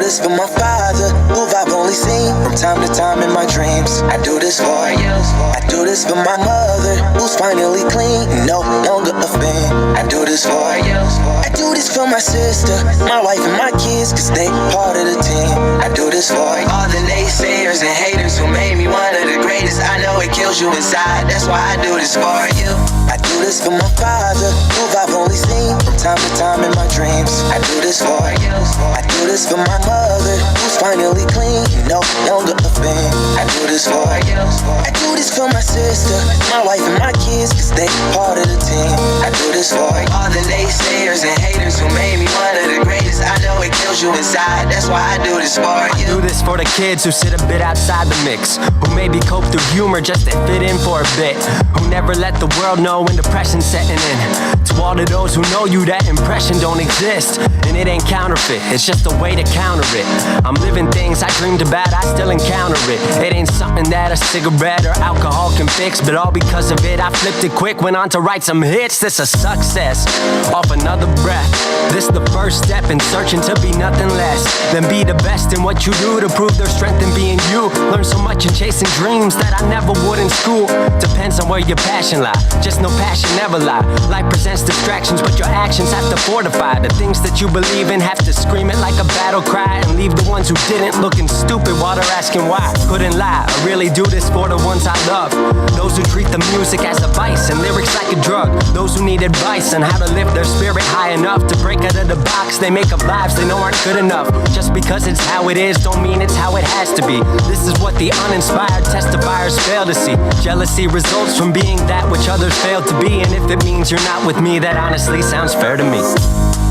this for my father, who I've only seen from time to time in my dreams. I do this for you. I do this for my mother, who's finally clean, no longer a fan. I do this for you. I do this for my sister, my wife and my kids, cause they part of the team. I do this for all the naysayers and haters who made me one of the greatest. I know it kills you inside, that's why I do this for you. I do this for my father, who I've only seen from time to time in my dreams. I do this for you. I do this for my mother, who's finally clean, no longer a fan. I do this for you. I do this for my sister, my wife and my kids, cause they part of the team. I do this for all the naysayers and haters who made me one of the greatest. I know it kills you inside, that's why I do this for you. I do this for the kids who sit a bit outside the mix, who maybe cope through humor just to fit in for a bit, who never let the world know when depression's setting in. To all of those who know you, that impression don't exist, and it ain't counterfeit, it's just a way to counter it. I'm living things I dreamed about, I still encounter it. It ain't something that a cigarette or alcohol can fix, but all because of it I flipped it quick, went on to write some hits. This a success off another breath. This the first step in searching to be nothing less than be the best in what you do, to prove their strength in being you. Learn so much in chasing dreams that I never would in school. Depends on where your passion lie, just know passion never lie. Life presents distractions, but your actions have to fortify the things that you believe in. Have to scream it like a battle cry, and leave the ones who didn't looking stupid while they're asking why. Couldn't lie, I really do this for the ones I love, those who treat the music as a vice and lyrics like a drug, those who need advice on how to lift their spirit high enough to break out of the box they make up lives they know aren't good enough. Just because it's how it is don't mean it's how it has to be. This is what the uninspired testifiers fail to see. Jealousy results from being that which others fail to be, and if it means you're not with me, that honestly sounds fair to me.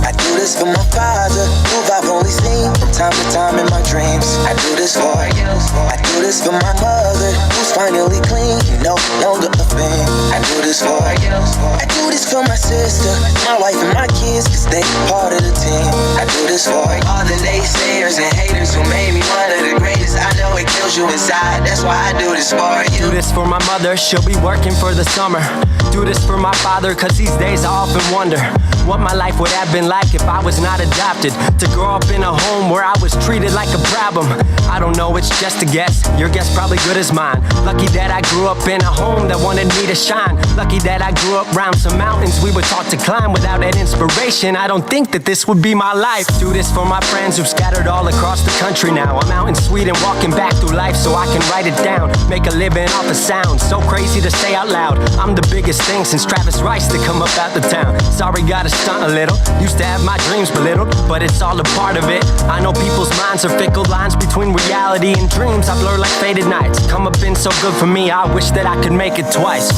I do this for my father, who I've only seen from time to time in my dreams. I do this for you. I do this for my mother, who's finally clean, no longer a fan. I do this for you. I do this for my sister, my wife and my kids, cause they part of the team. I do this for all the naysayers and haters who made me one of the greatest. I know it kills you inside, that's why I do this for you. Do this for my mother, she'll be working for the summer. Do this for my father, cause these days I often wonder what my life would have been like if I was not adopted. To grow up in a home where I was treated like a problem, I don't know, it's just a guess. Your guess probably good as mine. Lucky that I grew up in a home that wanted me to shine. Lucky that I grew up around some mountains we were taught to climb. Without that inspiration, I don't think that this would be my life. Do this for my friends who've scattered all across the country now. I'm out in Sweden walking back through life so I can write it down. Make a living off of sound, so crazy to say out loud. I'm the biggest thing since Travis Rice to come up out the town. Sorry, gotta stunt a little. Used to have my dreams belittled, but it's all a part of it. I know people's minds are fickle, lines between reality and dreams I blur like faded nights. Come up been so good for me, I wish that I could make it twice.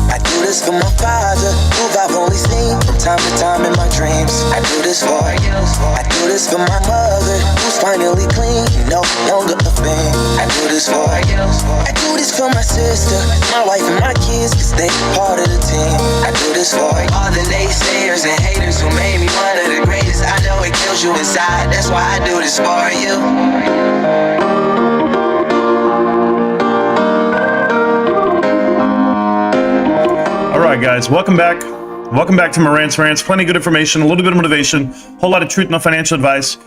I do this for my father, who I've only seen from time to time in my dreams. I do this for you. I do this for my mother, who's finally clean, no longer a fan. I do this for you. I do this for my sister, my wife and my kids, cause they part of the team. I do this for all the naysayers and haters who made me one of the greatest. I know it kills you inside, that's why I do this for you. All right, guys, welcome back. Welcome back to Marantz Rantz. Plenty of good information, a little bit of motivation, a whole lot of truth, no financial advice.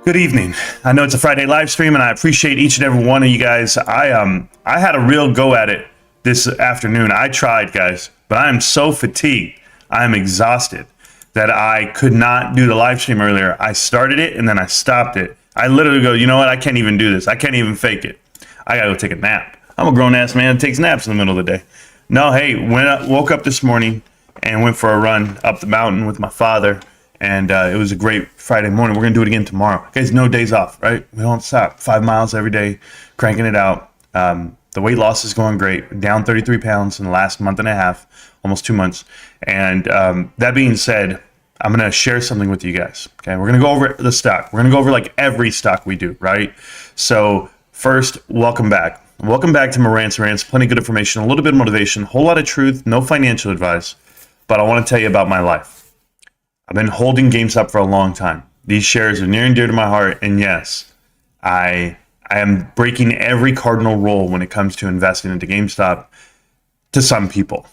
Good evening. I know it's a Friday live stream, and I appreciate each and every one of you guys. I had a real go at it this afternoon. I tried, guys, but I am so fatigued. I am exhausted that I could not do the live stream earlier. I started it, and then I stopped it. I literally go, you know what? I can't even do this. I can't even fake it. I got to go take a nap. I'm a grown-ass man that takes naps in the middle of the day. No, hey, woke up this morning and went for a run up the mountain with my father, and it was a great Friday morning. We're going to do it again tomorrow. Guys, no days off, right? We don't stop. 5 miles every day, cranking it out. The weight loss is going great. Down 33 pounds in the last month and a half, almost 2 months. And that being said, I'm going to share something with you guys. Okay, we're going to go over the stock. We're going to go over like every stock we do, right? So first, welcome back. Welcome back to Marantz Rantz. Plenty of good information, a little bit of motivation, a whole lot of truth, no financial advice. But I want to tell you about my life. I've been holding GameStop for a long time. These shares are near and dear to my heart. And yes, I am breaking every cardinal rule when it comes to investing into GameStop to some people,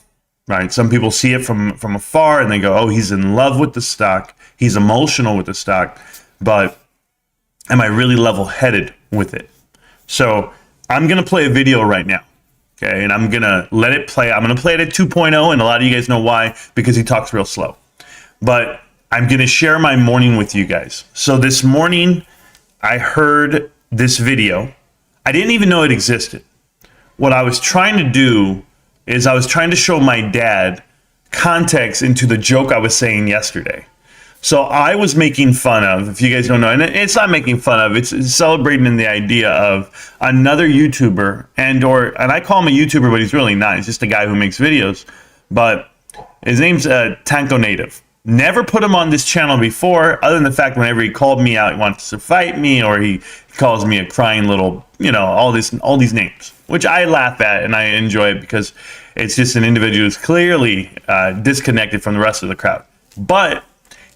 right? Some people see it from afar and they go, oh, he's in love with the stock. He's emotional with the stock. But Am I really level-headed with it? So I'm going to play a video right now. Okay, and I'm going to let it play. I'm going to play it at 2.0, and a lot of you guys know why, because he talks real slow. But I'm going to share my morning with you guys. So this morning, I heard this video. I didn't even know it existed. What I was trying to do is I was trying to show my dad context into the joke I was saying yesterday. So I was making fun of, if you guys don't know, and it's not making fun of, it's celebrating in the idea of another YouTuber, and I call him a YouTuber, but he's really not. He's just a guy who makes videos. But his name's Tanko Native. Never put him on this channel before, other than the fact whenever he called me out, he wants to fight me, or he calls me a crying little, all these names, which I laugh at and I enjoy it because it's just an individual who's clearly disconnected from the rest of the crowd. But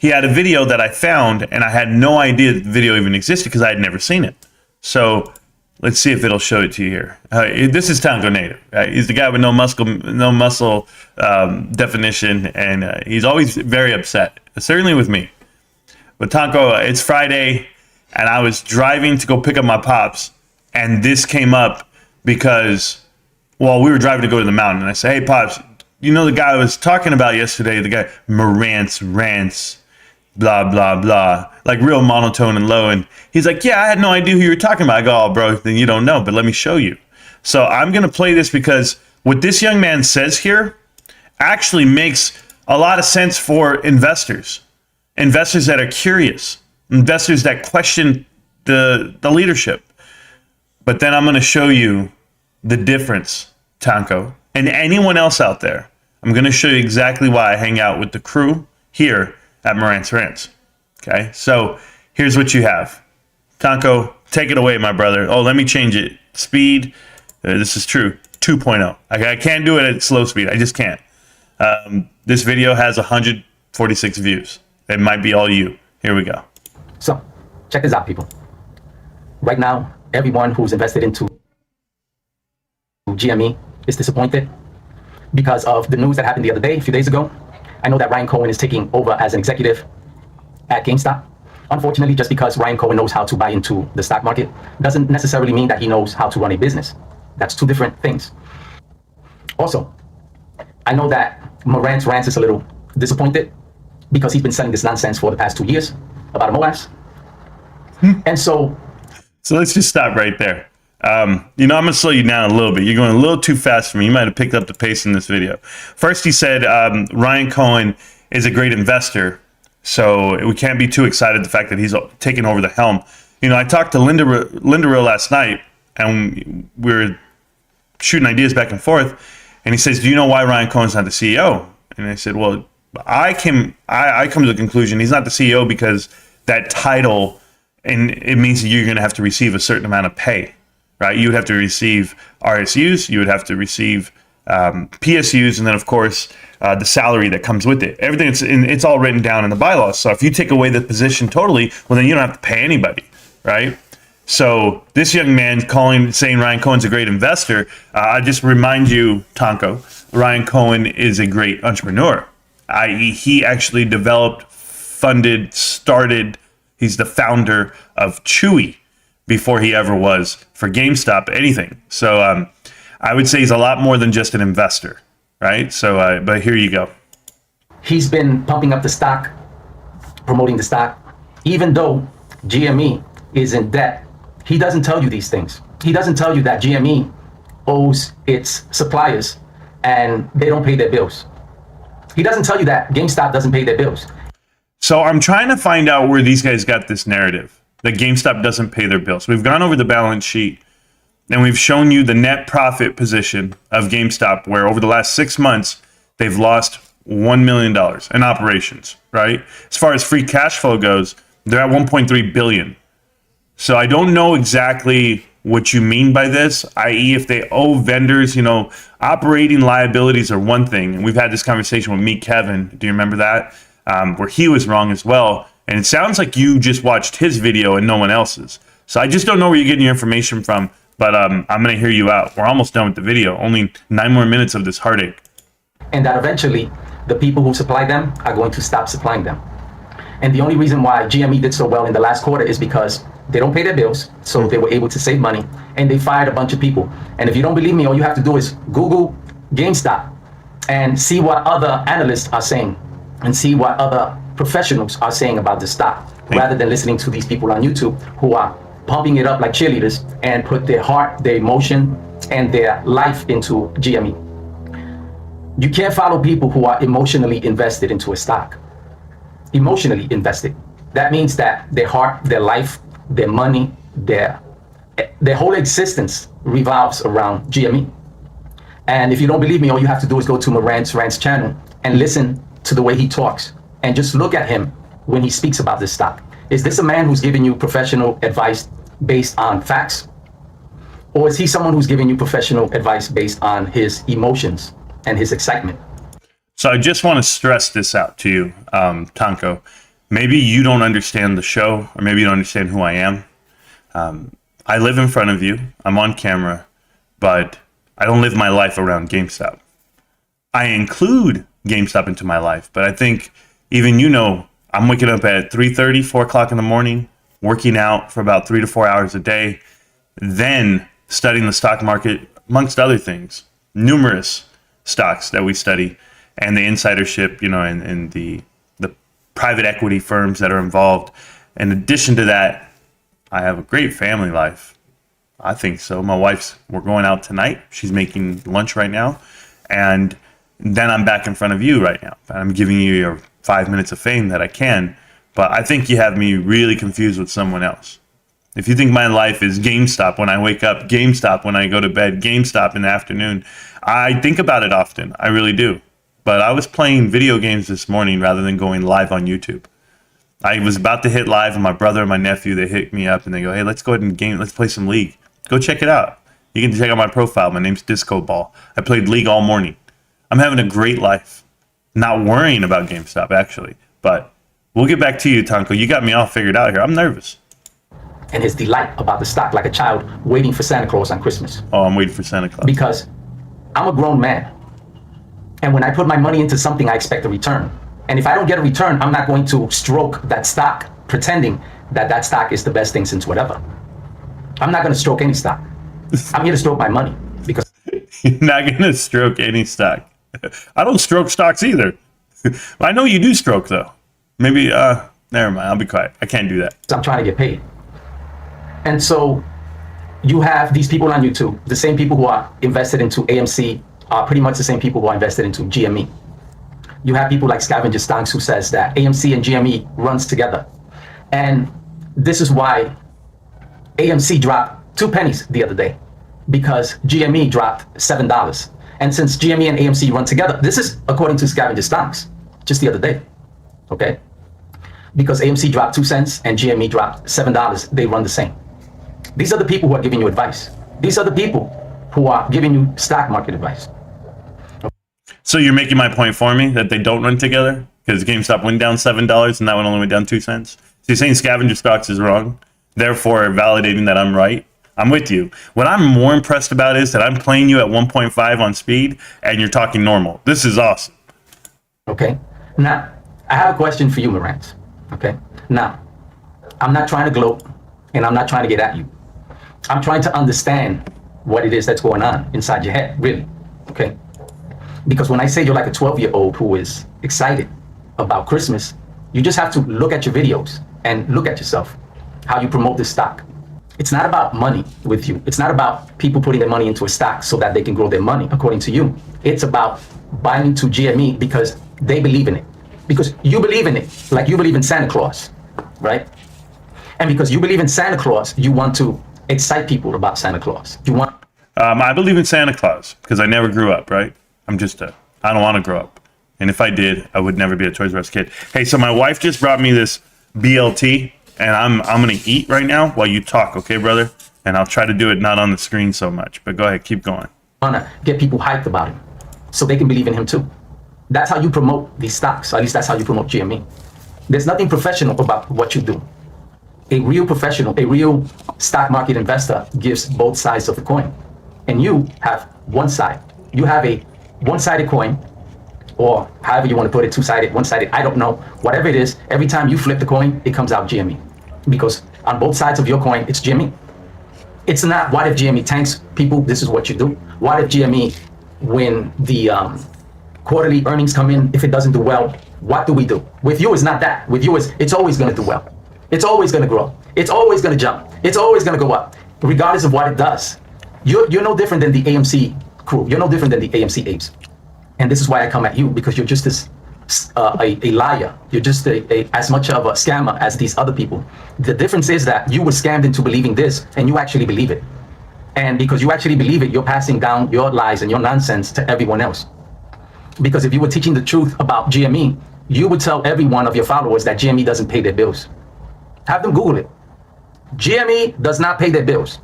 he had a video that I found, and I had no idea the video even existed because I had never seen it. So let's see if it'll show it to you here. This is Tanko Native. He's the guy with no muscle definition, and he's always very upset, certainly with me. But Tanko, it's Friday, and I was driving to go pick up my pops, and this came up because, well, we were driving to go to the mountain, and I said, hey, Pops, you know the guy I was talking about yesterday, the guy, Marantz Rantz, blah, blah, blah, like real monotone and low. And he's like, yeah, I had no idea who you were talking about. I go, oh, bro, then you don't know, but let me show you. So I'm going to play this because what this young man says here actually makes a lot of sense for investors that are curious, investors that question the leadership. But then I'm going to show you the difference, Tanko, and anyone else out there. I'm going to show you exactly why I hang out with the crew here at Marantz Rantz. Okay, so here's what you have. Tanko, take it away, my brother. Oh, let me change it. Speed, this is true, 2.0. I can't do it at slow speed. I just can't. This video has 146 views. It might be all you. Here we go. So, check this out, people. Right now, everyone who's invested into GME is disappointed because of the news that happened the other day, a few days ago. I know that Ryan Cohen is taking over as an executive at GameStop. Unfortunately, just because Ryan Cohen knows how to buy into the stock market doesn't necessarily mean that he knows how to run a business. That's two different things. Also, I know that Marantz Rantz is a little disappointed because he's been selling this nonsense for the past 2 years about MOAS. And so let's just stop right there. I'm going to slow you down a little bit. You're going a little too fast for me. You might have picked up the pace in this video. First, he said Ryan Cohen is a great investor, so we can't be too excited the fact that he's taken over the helm. I talked to Linda Real last night, and we were shooting ideas back and forth, and he says, do you know why Ryan Cohen's not the CEO? And I said, well, I come to the conclusion he's not the CEO because that title, and it means that you're going to have to receive a certain amount of pay. Right, you would have to receive RSUs, you would have to receive PSUs, and then of course the salary that comes with it. Everything it's all written down in the bylaws. So if you take away the position totally, well then you don't have to pay anybody, right? So this young man saying Ryan Cohen's a great investor, I just remind you, Tanko, Ryan Cohen is a great entrepreneur. I.e., he actually developed, funded, started. He's the founder of Chewy before he ever was for GameStop, anything. So I would say he's a lot more than just an investor, right? So, but here you go. he's been pumping up the stock, promoting the stock, even though GME is in debt. He doesn't tell you these things. He doesn't tell you that GME owes its suppliers and they don't pay their bills. He doesn't tell you that GameStop doesn't pay their bills. So I'm trying to find out where these guys got this narrative that GameStop doesn't pay their bills. We've gone over the balance sheet and we've shown you the net profit position of GameStop, where over the last 6 months, they've lost $1 million in operations, right? As far as free cash flow goes, they're at 1.3 billion. So I don't know exactly what you mean by this, i.e. if they owe vendors, operating liabilities are one thing. And we've had this conversation with Meet Kevin. Do you remember that? Where he was wrong as well. And it sounds like you just watched his video and no one else's. So I just don't know where you're getting your information from, but I'm going to hear you out. We're almost done with the video. Only 9 more minutes of this heartache. And that eventually the people who supply them are going to stop supplying them. And the only reason why GME did so well in the last quarter is because They don't pay their bills, so they were able to save money, and they fired a bunch of people. And if you don't believe me, all you have to do is Google GameStop and see what other analysts are saying and see what other professionals are saying about the stock, rather than listening to these people on YouTube who are pumping it up like cheerleaders and put their heart, their emotion, and their life into GME. You can't follow people who are emotionally invested into a stock. Emotionally invested. That means that their heart, their life, their money, their whole existence revolves around GME. And if you don't believe me, all you have to do is go to Marantz Rantz channel and listen to the way he talks, and just look at him when he speaks about this stock. Is this a man who's giving you professional advice based on facts? Or is he someone who's giving you professional advice based on his emotions and his excitement? So I just want to stress this out to you, Tanko. Maybe you don't understand the show, or maybe you don't understand who I am. I live in front of you. I'm on camera, but I don't live my life around GameStop. I include GameStop into my life, but I think even I'm waking up at 3:30, 4 o'clock in the morning, working out for about 3 to 4 hours a day, then studying the stock market, amongst other things, numerous stocks that we study, and the insidership, and the private equity firms that are involved. In addition to that, I have a great family life. I think so. We're going out tonight. She's making lunch right now. And then I'm back in front of you right now. I'm giving you your 5 minutes of fame that I can. But I think you have me really confused with someone else. If you think my life is GameStop when I wake up, GameStop when I go to bed, GameStop in the afternoon, I think about it often. I really do. But I was playing video games this morning rather than going live on YouTube. I was about to hit live, and my brother and my nephew, they hit me up and they go, "Hey, let's go ahead and let's play some League. Go check it out. You can check out my profile. My name's Disco Ball. I played League all morning. I'm having a great life. Not worrying about GameStop, actually. But we'll get back to you, Tanko. You got me all figured out here. I'm nervous." And his delight about the stock, like a child waiting for Santa Claus on Christmas. Oh, I'm waiting for Santa Claus. Because I'm a grown man. And when I put my money into something, I expect a return. And if I don't get a return, I'm not going to stroke that stock, pretending that that stock is the best thing since whatever. I'm not going to stroke any stock. I'm here to stroke my money, because You're not going to stroke any stock. I don't stroke stocks either. I know you do stroke, though. Maybe, never mind. I'll be quiet. I can't do that. I'm trying to get paid. And so you have these people on YouTube, the same people who are invested into AMC are pretty much the same people who are invested into GME. You have people like Scavenger Stonks who says that AMC and GME runs together. And this is why AMC dropped 2 pennies the other day, because GME dropped $7. And since GME and AMC run together, this is according to Scavenger Stonks, just the other day, okay? Because AMC dropped 2 cents and GME dropped $7, they run the same. These are the people who are giving you advice. These are the people who are giving you stock market advice. So you're making my point for me that they don't run together? Because GameStop went down $7 and that one only went down 2 cents? So you're saying Scavenger Stocks is wrong, therefore validating that I'm right? I'm with you. What I'm more impressed about is that I'm playing you at 1.5 on speed and you're talking normal. This is awesome. Okay. Now, I have a question for you, Marantz. Okay. Now, I'm not trying to gloat and I'm not trying to get at you. I'm trying to understand what it is that's going on inside your head, really. Okay. Because when I say you're like a 12-year-old who is excited about Christmas, you just have to look at your videos and look at yourself, how you promote this stock. It's not about money with you. It's not about people putting their money into a stock so that they can grow their money, according to you. It's about buying into GME because they believe in it. Because you believe in it, like you believe in Santa Claus, right? And because you believe in Santa Claus, you want to excite people about Santa Claus. You want... I believe in Santa Claus because I never grew up, right? I don't want to grow up. And if I did, I would never be a Toys R Us kid. Hey, so my wife just brought me this BLT, and I'm going to eat right now while you talk, okay, brother? And I'll try to do it not on the screen so much. But go ahead, keep going. Want to get people hyped about him so they can believe in him too. That's how you promote these stocks. Or at least that's how you promote GME. There's nothing professional about what you do. A real professional, a real stock market investor gives both sides of the coin. And you have one side. You have a one-sided coin, or however you want to put it, two-sided, one-sided, I don't know. Whatever it is, every time you flip the coin, it comes out GME. Because on both sides of your coin, it's GME. It's not, what if GME tanks? People, this is what you do. What if GME, when the quarterly earnings come in, if it doesn't do well, what do we do? With you, it's not that. With you, it's always going to do well. It's always going to grow. It's always going to jump. It's always going to go up, regardless of what it does. You're no different than the AMC crew. You're no different than the AMC apes. And this is why I come at you, because you're just a liar. You're just as much of a scammer as these other people. The difference is that you were scammed into believing this, and you actually believe it. And because you actually believe it, you're passing down your lies and your nonsense to everyone else. Because if you were teaching the truth about GME, you would tell every one of your followers that GME doesn't pay their bills. Have them Google it. GME does not pay their bills.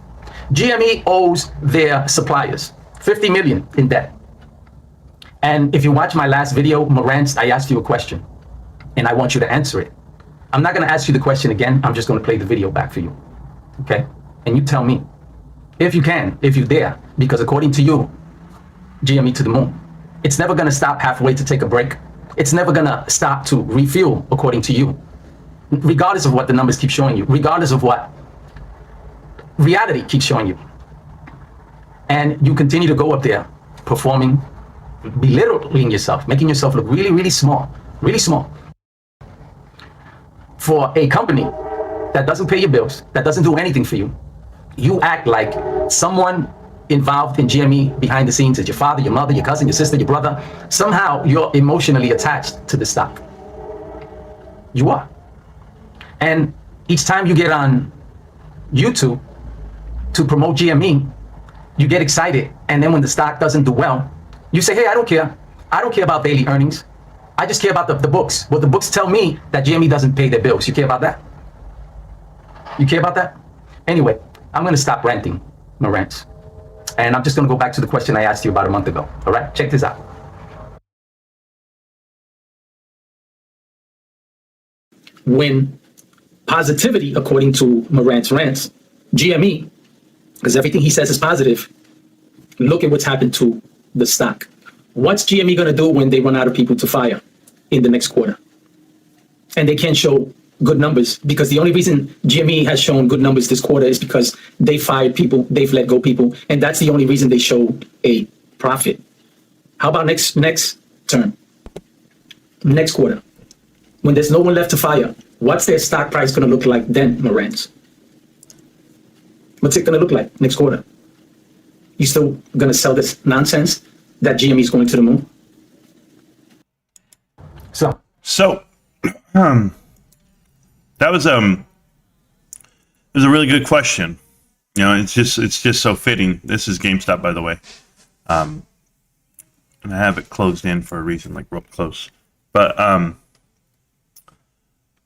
GME owes their suppliers $50 million in debt. And if you watch my last video, Marantz, I asked you a question, and I want you to answer it. I'm not going to ask you the question again. I'm just going to play the video back for you. Okay? And you tell me, if you can, if you dare, because according to you, GME to the moon. It's never going to stop halfway to take a break. It's never going to stop to refuel, according to you. Regardless of what the numbers keep showing you, regardless of what reality keeps showing you. And you continue to go up there, performing, belittling yourself, making yourself look really, really small, really small. For a company that doesn't pay your bills, that doesn't do anything for you, you act like someone involved in GME behind the scenes is your father, your mother, your cousin, your sister, your brother. Somehow you're emotionally attached to the stock. You are. And each time you get on YouTube to promote GME, you get excited. And then when the stock doesn't do well, you say, hey, I don't care. I don't care about daily earnings. I just care about the books. Well, the books tell me that GME doesn't pay their bills. You care about that? You care about that? Anyway, I'm going to stop ranting, Marantz. And I'm just going to go back to the question I asked you about a month ago. All right? Check this out. When positivity, according to Marantz Rantz, GME, because everything he says is positive, look at what's happened to the stock. What's GME going to do when they run out of people to fire in the next quarter? And they can't show good numbers, because the only reason GME has shown good numbers this quarter is because they fired people, they've let go people, and that's the only reason they showed a profit. How about next term, next quarter, when there's no one left to fire? What's their stock price going to look like then, Marantz? What's it going to look like next quarter? You still going to sell this nonsense that GME is going to the moon? So that was it was a really good question. You know, it's just so fitting. This is GameStop, by the way, and I have it closed in for a reason, like real close. But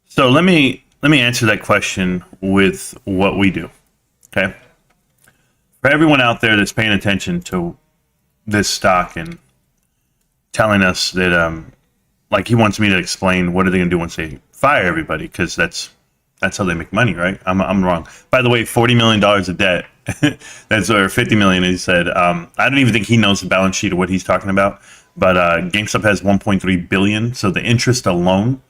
so let me answer that question with what we do. Okay, for everyone out there that's paying attention to this stock and telling us that like he wants me to explain what are they going to do once they fire everybody, because that's how they make money, right? I'm wrong. By the way, $40 million of debt. That's or $50 million. He said. I don't even think he knows the balance sheet of what he's talking about. But GameStop has 1.3 billion, so the interest alone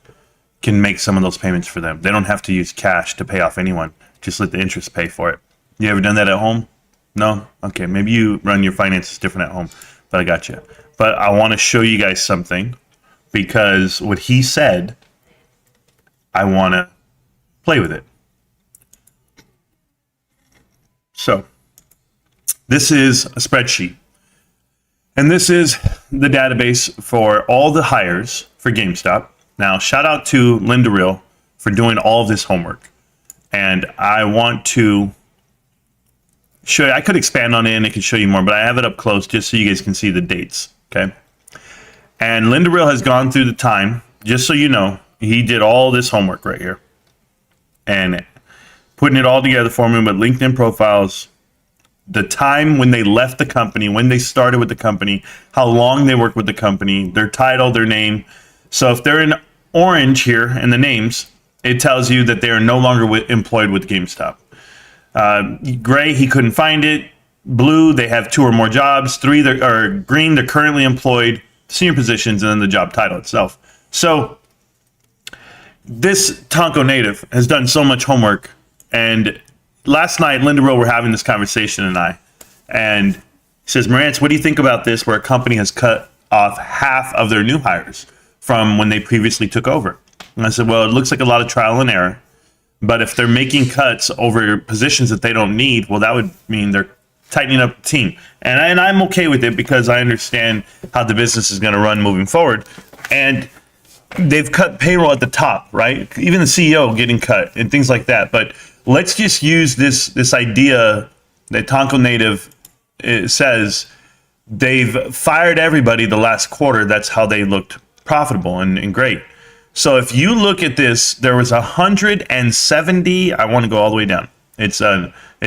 can make some of those payments for them. They don't have to use cash to pay off anyone. Just let the interest pay for it. You ever done that at home? No? Okay, maybe you run your finances different at home, but I got you. But I want to show you guys something, because what he said, I want to play with it. So this is a spreadsheet, and this is the database for all the hires for GameStop. Now, shout out to Linda Real for doing all of this homework. And I want to show you, I could expand on it and I could show you more, but I have it up close just so you guys can see the dates, okay? And Linda Real has gone through the time, just so you know, he did all this homework right here. And putting it all together for me with LinkedIn profiles, the time when they left the company, when they started with the company, how long they worked with the company, their title, their name. So if they're in orange here in the names, it tells you that they are no longer employed with GameStop. Gray, he couldn't find it. Blue, they have 2 or more jobs. Green, they're currently employed, senior positions, and then the job title itself. So this Tonko native has done so much homework And last night, Linda Rowe were having this conversation and he says, Marantz, what do you think about this where a company has cut off half of their new hires from when they previously took over? And I said, well, it looks like a lot of trial and error. But if they're making cuts over positions that they don't need, well, that would mean they're tightening up the team. And I'm okay with it because I understand how the business is going to run moving forward. And they've cut payroll at the top, right? Even the CEO getting cut and things like that. But let's just use this idea that Tonko Native says they've fired everybody the last quarter. That's how they looked profitable and great. So if you look at this, there was 170. I want to go all the way down. It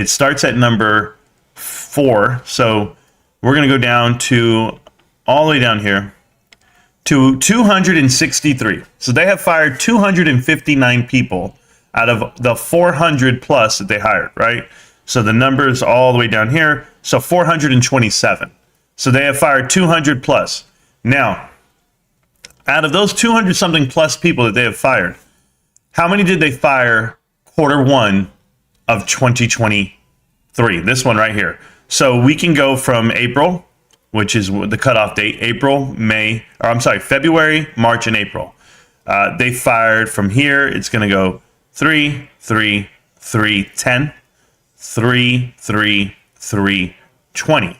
starts at number 4. So we're going to go down to all the way down here to 263. So they have fired 259 people out of the 400 plus that they hired, right? So the numbers all the way down here. So 427. So they have fired 200 plus. Now, out of those 200 something plus people that they have fired, how many did they fire quarter 1 of 2023? This one right here. So we can go from April, which is the cutoff date, February, March, and April. They fired from here. It's going to go 3, 3, 3, 10, 3, 3, 3, 20.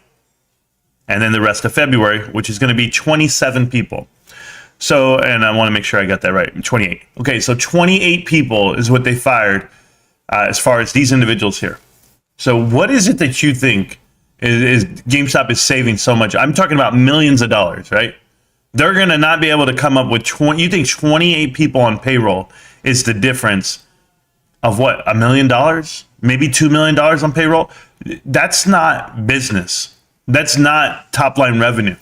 And then the rest of February, which is going to be 27 people. So, and I want to make sure I got that right, 28. Okay, so 28 people is what they fired as far as these individuals here. So what is it that you think is GameStop is saving so much? I'm talking about millions of dollars, right? They're going to not be able to come up with 20. You think 28 people on payroll is the difference of what, $1 million? Maybe $2 million on payroll? That's not business. That's not top line revenue.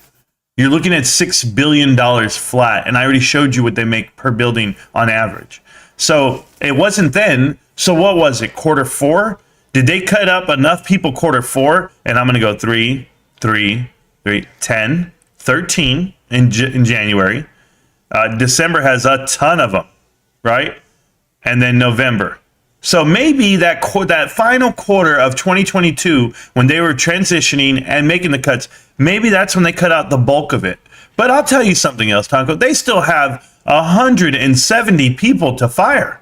You're looking at $6 billion flat, and I already showed you what they make per building on average. So it wasn't then. So what was it, quarter 4? Did they cut up enough people quarter 4? And I'm going to go 3, 3, 3, 10, 13 in January. December has a ton of them, right? And then November. So maybe that final quarter of 2022, when they were transitioning and making the cuts, maybe that's when they cut out the bulk of it. But I'll tell you something else, Tonko. They still have 170 people to fire.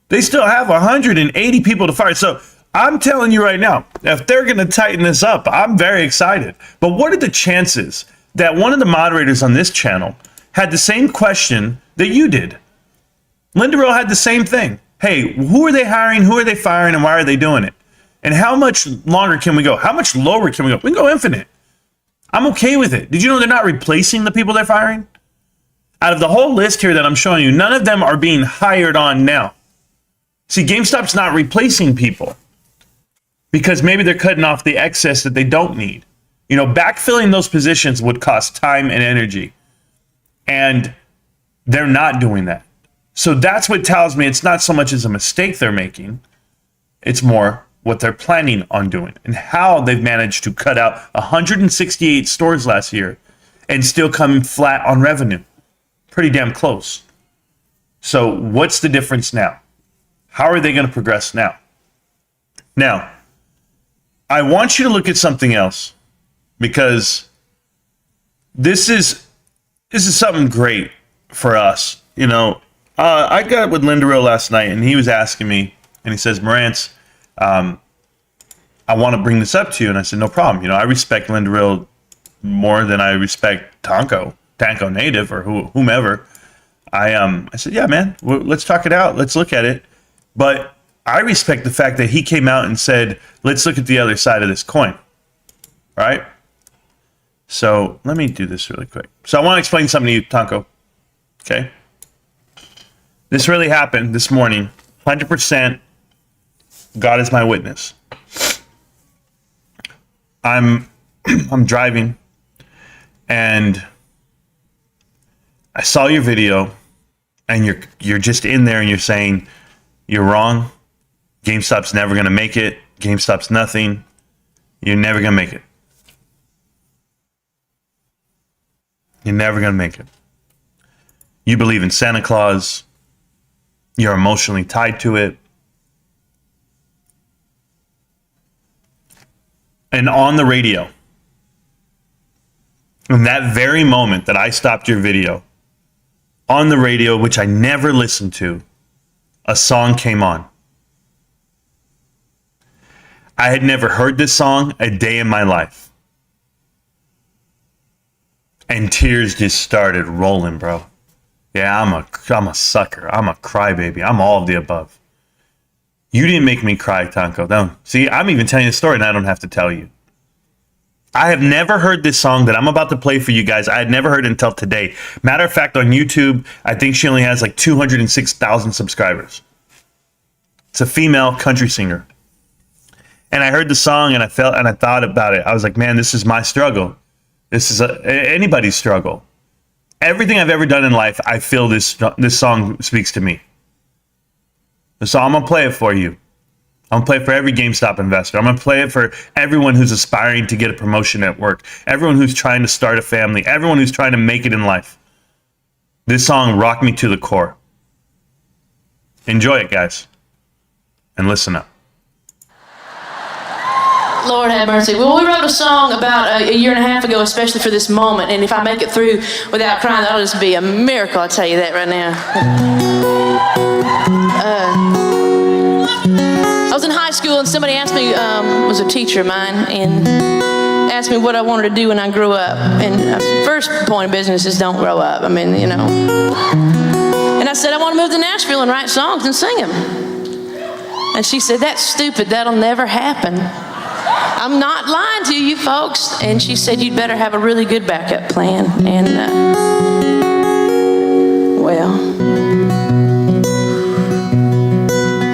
They still have 180 people to fire. So I'm telling you right now, if they're going to tighten this up, I'm very excited. But what are the chances that one of the moderators on this channel had the same question that you did? Linda Rowe had the same thing. Hey, who are they hiring? Who are they firing? And why are they doing it? And how much longer can we go? How much lower can we go? We can go infinite. I'm okay with it. Did you know they're not replacing the people they're firing? Out of the whole list here that I'm showing you, none of them are being hired on now. See, GameStop's not replacing people because maybe they're cutting off the excess that they don't need. You know, backfilling those positions would cost time and energy. And they're not doing that. So that's what tells me it's not so much as a mistake they're making. It's more what they're planning on doing and how they've managed to cut out 168 stores last year and still come flat on revenue. Pretty damn close. So what's the difference now? How are they going to progress now? Now, I want you to look at something else because this is something great for us. You know, I got with Linda Rowe last night and he was asking me and he says, Marantz, I want to bring this up to you. And I said, no problem. You know, I respect Linda Rowe more than I respect Tonko Native or whomever. I said, yeah, man, let's talk it out. Let's look at it. But I respect the fact that he came out and said, let's look at the other side of this coin. All right. So let me do this really quick. So I want to explain something to you, Tonko. Okay. This really happened this morning. 100%. God is my witness. I'm driving and I saw your video and you're just in there and you're saying you're wrong. GameStop's never going to make it. GameStop's nothing. You're never going to make it. You're never going to make it. You believe in Santa Claus. You're emotionally tied to it. and on the radio, in that very moment that I stopped your video, on the radio, which I never listened to, a song came on. I had never heard this song a day in my life. And tears just started rolling, bro. Yeah, I'm a sucker. I'm a crybaby. I'm all of the above. You didn't make me cry, Tanko. No. See, I'm even telling you the story and I don't have to tell you. I have never heard this song that I'm about to play for you guys. I had never heard it until today. Matter of fact, on YouTube, I think she only has like 206,000 subscribers. It's a female country singer. And I heard the song and I thought about it. I was like, man, this is my struggle. This is anybody's struggle. Everything I've ever done in life, I feel this song speaks to me. So I'm going to play it for you. I'm going to play it for every GameStop investor. I'm going to play it for everyone who's aspiring to get a promotion at work. Everyone who's trying to start a family. Everyone who's trying to make it in life. This song rocked me to the core. Enjoy it, guys. And listen up. Lord have mercy. Well, we wrote a song about a year and a half ago, especially for this moment. And if I make it through without crying, that'll just be a miracle, I'll tell you that right now. I was in high school and somebody asked me, was a teacher of mine, and asked me what I wanted to do when I grew up. And first point of business is don't grow up. I mean, you know. And I said, I want to move to Nashville and write songs and sing them. And she said, that's stupid. That'll never happen. I'm not lying to you folks. And she said, you'd better have a really good backup plan. And, well,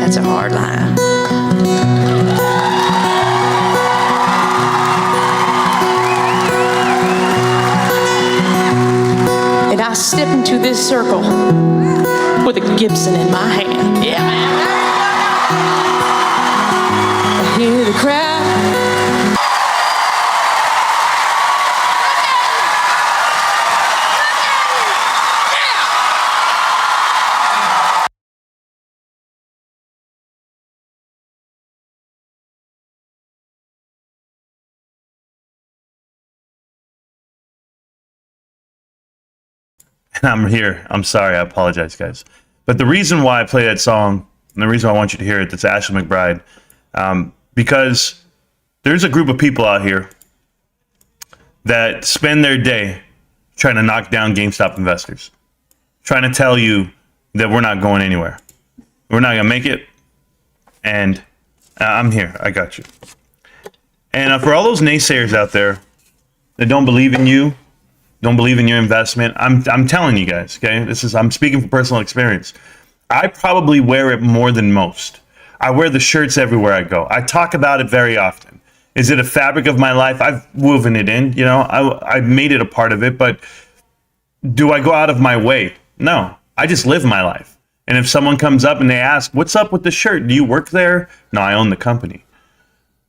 that's a hard lie. And I step into this circle with a Gibson in my hand. Yeah, man. I hear the crowd. And I'm here. I'm sorry. I apologize, guys. But the reason why I play that song, and the reason why I want you to hear it, that's Ashley McBride, because there's a group of people out here that spend their day trying to knock down GameStop investors, trying to tell you that we're not going anywhere. We're not going to make it. And I'm here. I got you. And for all those naysayers out there that don't believe in you, don't believe in your investment, I'm telling you guys, okay? I'm speaking from personal experience. I probably wear it more than most. I wear the shirts everywhere I go. I talk about it very often. Is it a fabric of my life? I've woven it in, you know, I made it a part of it, but do I go out of my way? No, I just live my life. And if someone comes up and they ask, what's up with the shirt? Do you work there? No, I own the company.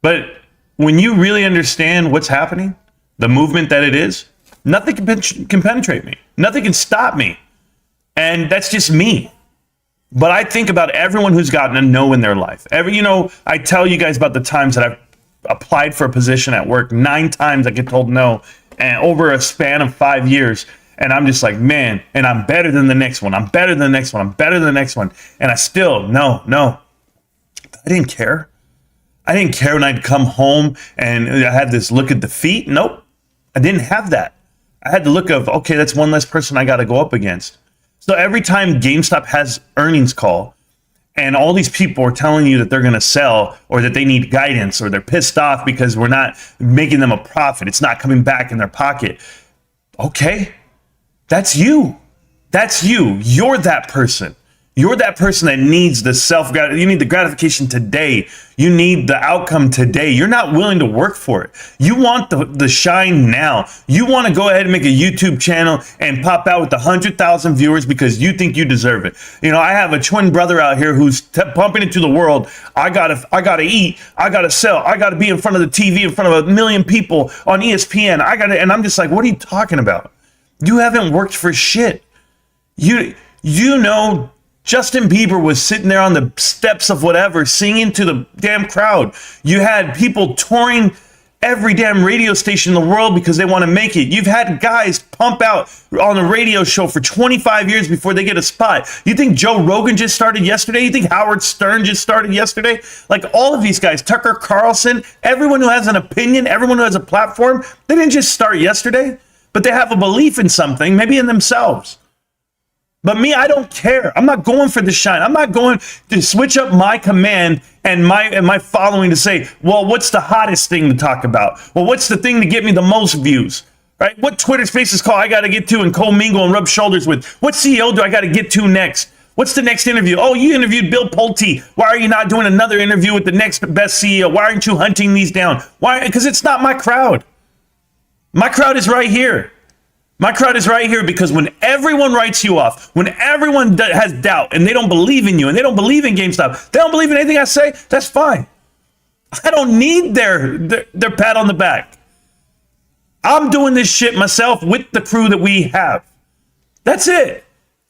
But when you really understand what's happening, the movement that it is, nothing can penetrate me. Nothing can stop me. And that's just me. But I think about everyone who's gotten a no in their life. I tell you guys about the times that I've applied for a position at work. 9 times I get told no, and over a span of 5 years. And I'm just like, man, and I'm better than the next one. I'm better than the next one. I'm better than the next one. And I still, no. I didn't care. I didn't care when I'd come home and I had this look at defeat. Nope. I didn't have that. I had the look of, okay, that's one less person I got to go up against. So every time GameStop has earnings call and all these people are telling you that they're going to sell or that they need guidance or they're pissed off because we're not making them a profit, it's not coming back in their pocket. Okay, that's you. That's you. You're that person. You're that person that needs the you need the gratification today. You need the outcome today. You're not willing to work for it. You want the shine now. You want to go ahead and make a YouTube channel and pop out with 100,000 viewers because you think you deserve it. You know, I have a twin brother out here who's pumping it to the world. I gotta eat. I gotta sell. I gotta be in front of the TV in front of 1 million people on ESPN. And I'm just like, what are you talking about? You haven't worked for shit. You know, Justin Bieber was sitting there on the steps of whatever, singing to the damn crowd. You had people touring every damn radio station in the world because they want to make it. You've had guys pump out on a radio show for 25 years before they get a spot. You think Joe Rogan just started yesterday? You think Howard Stern just started yesterday? Like all of these guys, Tucker Carlson, everyone who has an opinion, everyone who has a platform, they didn't just start yesterday, but they have a belief in something, maybe in themselves. But me, I don't care. I'm not going for the shine. I'm not going to switch up my command and my following to say, well, what's the hottest thing to talk about? Well, what's the thing to get me the most views? Right? What Twitter Spaces call I got to get to and co-mingle and rub shoulders with? What CEO do I got to get to next? What's the next interview? Oh, you interviewed Bill Pulte. Why are you not doing another interview with the next best CEO? Why aren't you hunting these down? Why? Because it's not my crowd. My crowd is right here. My crowd is right here because when everyone writes you off, when everyone has doubt and they don't believe in you and they don't believe in GameStop, they don't believe in anything I say, that's fine. I don't need their pat on the back. I'm doing this shit myself with the crew that we have. That's it.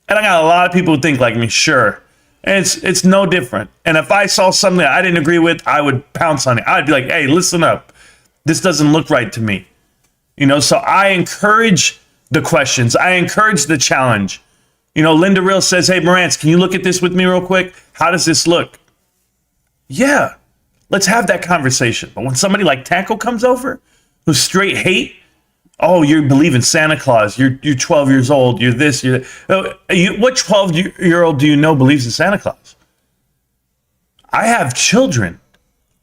And I got a lot of people who think like me, sure. And it's no different. And if I saw something that I didn't agree with, I would pounce on it. I'd be like, hey, listen up. This doesn't look right to me. You know, so I encourage the questions. I encourage the challenge. You know, Linda Real says, hey, Marantz, can you look at this with me real quick? How does this look? Yeah, let's have that conversation. But when somebody like Tanko comes over, who's straight hate, oh, you believe in Santa Claus. You're 12 years old. You're this. You're that. What 12-year-old do you know believes in Santa Claus? I have children.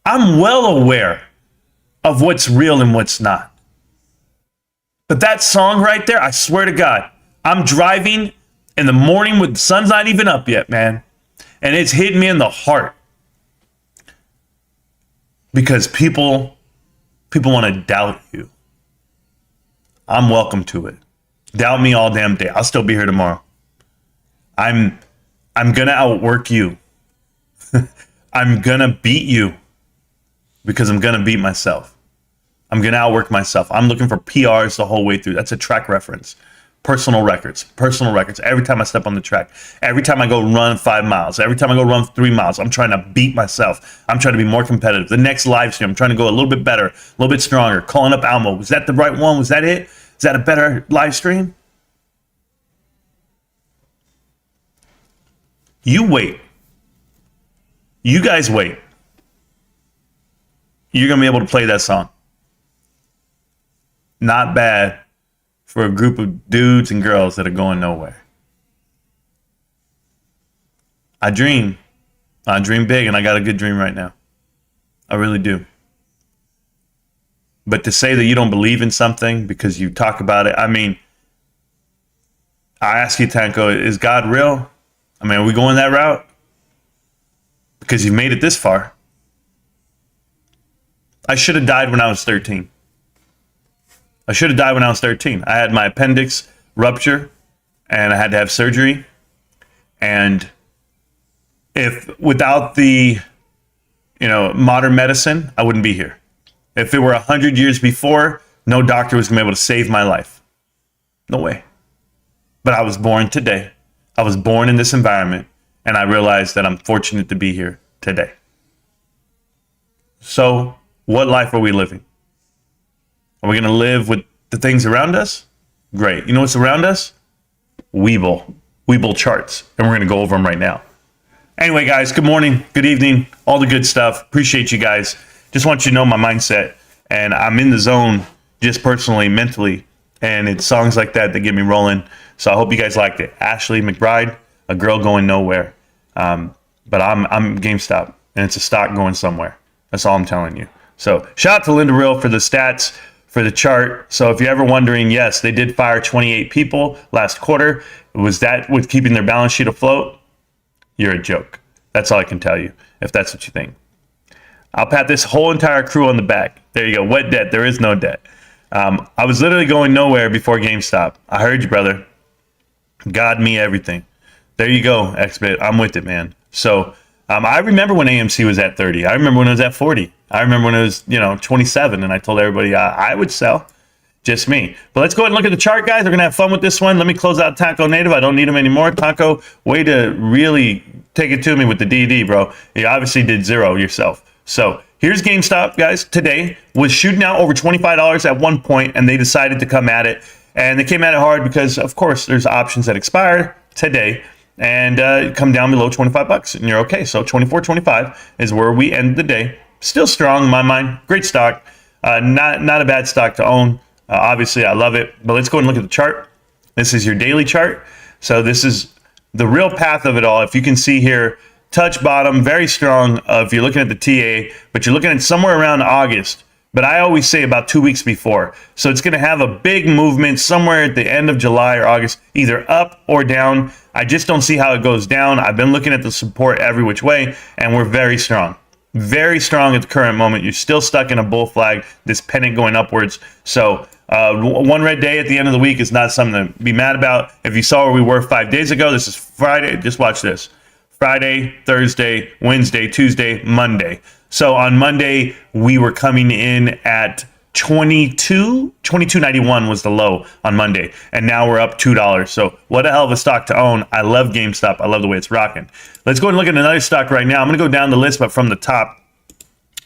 I'm well aware of what's real and what's not. But that song right there, I swear to God, I'm driving in the morning with the sun's not even up yet, man. And it's hitting me in the heart. Because people want to doubt you. I'm welcome to it. Doubt me all damn day. I'll still be here tomorrow. I'm going to outwork you. I'm going to beat you because I'm going to beat myself. I'm going to outwork myself. I'm looking for PRs the whole way through. That's a track reference. Personal records. Every time I step on the track, every time I go run 5 miles, every time I go run 3 miles, I'm trying to beat myself. I'm trying to be more competitive. The next live stream, I'm trying to go a little bit better, a little bit stronger. Calling up Almo. Was that the right one? Was that it? Is that a better live stream? You wait. You guys wait. You're going to be able to play that song. Not bad for a group of dudes and girls that are going nowhere. I dream big, and I got a good dream right now. I really do. But to say that you don't believe in something because you talk about it, I mean, I ask you, Tanko, is God real? I mean, are we going that route? Because you've made it this far. I should have died when I was 13. I had my appendix rupture and I had to have surgery. And if without the, modern medicine, I wouldn't be here. If it were 100 years before, no doctor was going to be able to save my life. No way. But I was born today. I was born in this environment, and I realized that I'm fortunate to be here today. So, what life are we living? Are we going to live with the things around us? Great. You know what's around us? Weeble charts. And we're going to go over them right now. Anyway, guys, good morning, good evening, all the good stuff. Appreciate you guys. Just want you to know my mindset. And I'm in the zone just personally, mentally. And it's songs like that get me rolling. So I hope you guys liked it. Ashley McBride, a girl going nowhere. But I'm GameStop, and it's a stock going somewhere. That's all I'm telling you. So shout out to Linda Real for the stats, for the chart. So if you're ever wondering, yes, they did fire 28 people last quarter. Was that with keeping their balance sheet afloat? You're a joke. That's all I can tell you, if that's what you think. I'll pat this whole entire crew on the back. There you go. What debt? There is no debt. I was literally going nowhere before GameStop. I heard you, brother. God, me, everything. There you go, Xbit. I'm with it, man. So I remember when AMC was at 30. I remember when it was at 40. I remember when it was, 27, and I told everybody I would sell. Just me. But let's go ahead and look at the chart, guys. We're going to have fun with this one. Let me close out Taco Native. I don't need him anymore. Taco, way to really take it to me with the DD, bro. You obviously did zero yourself. So here's GameStop, guys. Today was shooting out over $25 at one point, and they decided to come at it. And they came at it hard because, of course, there's options that expire today and come down below 25 bucks, and you're okay. So 24.25 is where we end the day. Still strong in my mind. Great stock. Not a bad stock to own. Obviously, I love it. But let's go and look at the chart. This is your daily chart. So this is the real path of it all. If you can see here, touch bottom, very strong. If you're looking at the TA, but you're looking at somewhere around August. But I always say about 2 weeks before. So it's going to have a big movement somewhere at the end of July or August, either up or down. I just don't see how it goes down. I've been looking at the support every which way, and we're very strong. Very strong at the current moment. You're still stuck in a bull flag, this pennant going upwards. So one red day at the end of the week is not something to be mad about. If you saw where we were 5 days ago, this is Friday. Just watch this. Friday, Thursday, Wednesday, Tuesday, Monday. So on Monday, we were coming in at 22.91 was the low on Monday, and now we're up $2. So what a hell of a stock to own. I love GameStop. I love the way it's rocking. Let's go and look at another stock right now. I'm going to go down the list, but from the top,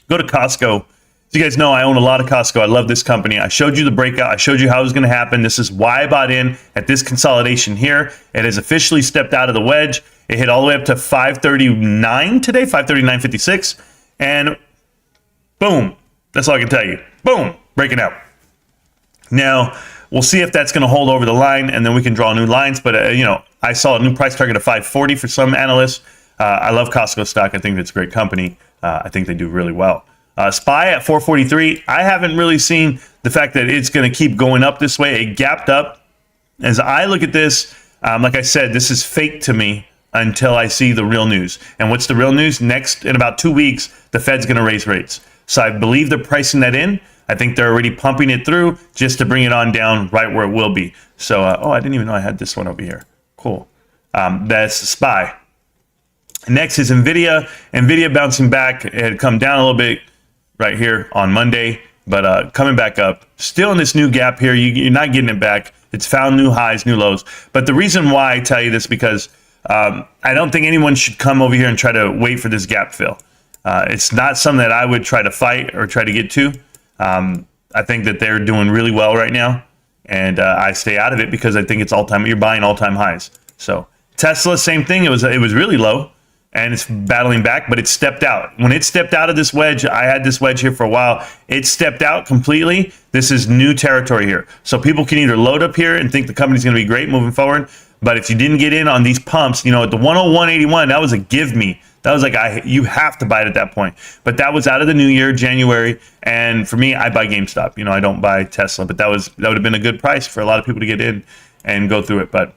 go to Costco. As you guys know, I own a lot of Costco. I love this company. I showed you the breakout. I showed you how it was going to happen. This is why I bought in at this consolidation here. It has officially stepped out of the wedge. It hit all the way up to 539 today, 539.56, and boom. That's all I can tell you. Boom, breaking out. Now, we'll see if that's going to hold over the line, and then we can draw new lines. But, I saw a new price target of 540 for some analysts. I love Costco stock. I think it's a great company. I think they do really well. SPY at 443. I haven't really seen the fact that it's going to keep going up this way. It gapped up. As I look at this, like I said, this is fake to me until I see the real news. And what's the real news? Next, in about 2 weeks, the Fed's going to raise rates. So I believe they're pricing that in. I think they're already pumping it through just to bring it on down right where it will be. So, I didn't even know I had this one over here. Cool. That's SPY. Next is NVIDIA. NVIDIA bouncing back. It had come down a little bit right here on Monday, but coming back up. Still in this new gap here. You're not getting it back. It's found new highs, new lows. But the reason why I tell you this because I don't think anyone should come over here and try to wait for this gap fill. It's not something that I would try to fight or try to get to. I think that they're doing really well right now, and I stay out of it because I think it's you're buying all-time highs. So Tesla, same thing. It was really low, and it's battling back, but it stepped out. When it stepped out of this wedge, I had this wedge here for a while. It stepped out completely. This is new territory here. So people can either load up here and think the company's going to be great moving forward, but if you didn't get in on these pumps, at the 101.81, that was a give me. That was like, you have to buy it at that point. But that was out of the new year, January. And for me, I buy GameStop. I don't buy Tesla, but that would have been a good price for a lot of people to get in and go through it. But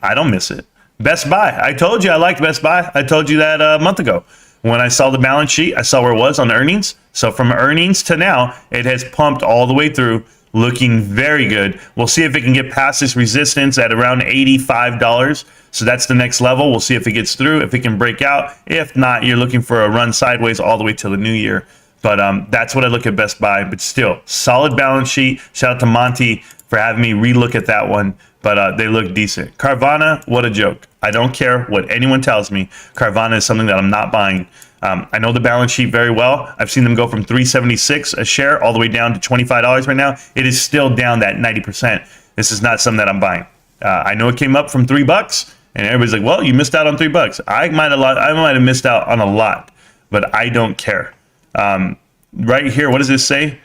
I don't miss it. Best Buy. I told you I liked Best Buy. I told you that a month ago. When I saw the balance sheet, I saw where it was on earnings. So from earnings to now, it has pumped all the way through, looking very good. We'll see if it can get past this resistance at around $85. So that's the next level. We'll see if it gets through, if it can break out. If not, you're looking for a run sideways all the way till the new year. But that's what I look at Best Buy. But still, solid balance sheet. Shout out to Monty for having me relook at that one. But they look decent. Carvana, what a joke. I don't care what anyone tells me. Carvana is something that I'm not buying. I know the balance sheet very well. I've seen them go from $3.76 a share all the way down to $25 right now. It is still down that 90%. This is not something that I'm buying. I know it came up from $3, and everybody's like, "Well, you missed out on $3." I might have missed out on a lot, but I don't care. Right here, what does this say?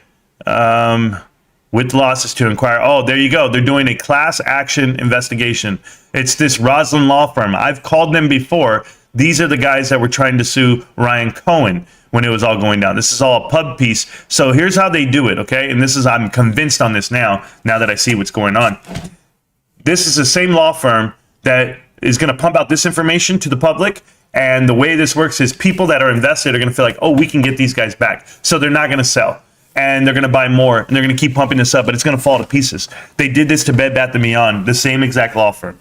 With losses to inquire. Oh, there you go. They're doing a class action investigation. It's this Roslyn law firm. I've called them before. These are the guys that were trying to sue Ryan Cohen when it was all going down. This is all a pub piece. So here's how they do it, okay? And I'm convinced on this now that I see what's going on. This is the same law firm that is going to pump out this information to the public. And the way this works is people that are invested are going to feel like, oh, we can get these guys back. So they're not going to sell. And they're going to buy more, and they're going to keep pumping this up, but it's going to fall to pieces. They did this to Bed Bath & Beyond, the same exact law firm.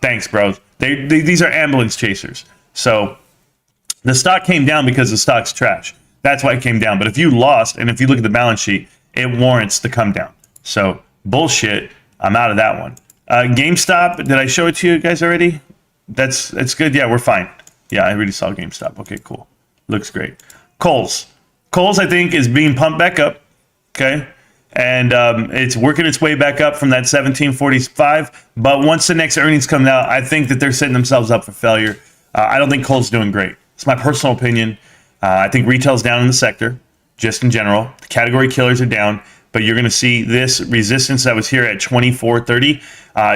Thanks, bros. These are ambulance chasers. So the stock came down because the stock's trash. That's why it came down. But if you lost, and if you look at the balance sheet, it warrants to come down. So bullshit. I'm out of that one. GameStop, did I show it to you guys already? That's good. Yeah, we're fine. Yeah, I already saw GameStop. Okay, cool. Looks great. Kohl's. Kohl's, I think, is being pumped back up. Okay. And it's working its way back up from that 1745. But once the next earnings come out, I think that they're setting themselves up for failure. I don't think Kohl's doing great. It's my personal opinion. I think retail's down in the sector, just in general. The category killers are down. But you're going to see this resistance that was here at 24.30.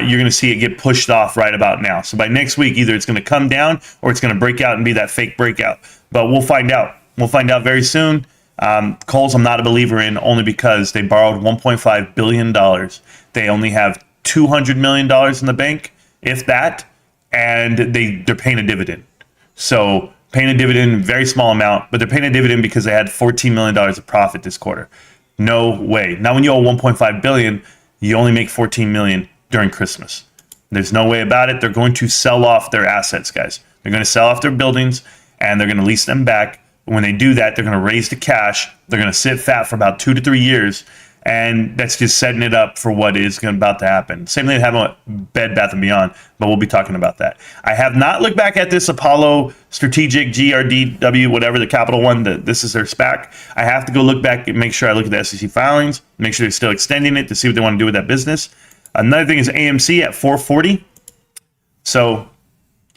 You're going to see it get pushed off right about now. So by next week, either it's going to come down or it's going to break out and be that fake breakout. But we'll find out. We'll find out very soon. Kohl's, I'm not a believer in, only because they borrowed $1.5 billion. They only have $200 million in the bank, if that, and they're paying a dividend. So paying a dividend, very small amount, but they're paying a dividend because they had $14 million of profit this quarter. No way. Now, when you owe $1.5 billion, you only make $14 million during Christmas. There's no way about it. They're going to sell off their assets, guys. They're going to sell off their buildings, and they're going to lease them back. When they do that, they're going to raise the cash. They're going to sit fat for about 2 to 3 years, and that's just setting it up for what is about to happen. Same thing that happened with Bed Bath & Beyond, but we'll be talking about that. I have not looked back at this Apollo Strategic, GRDW, whatever, the capital one. This is their SPAC. I have to go look back and make sure I look at the SEC filings, make sure they're still extending it to see what they want to do with that business. Another thing is AMC at 440. So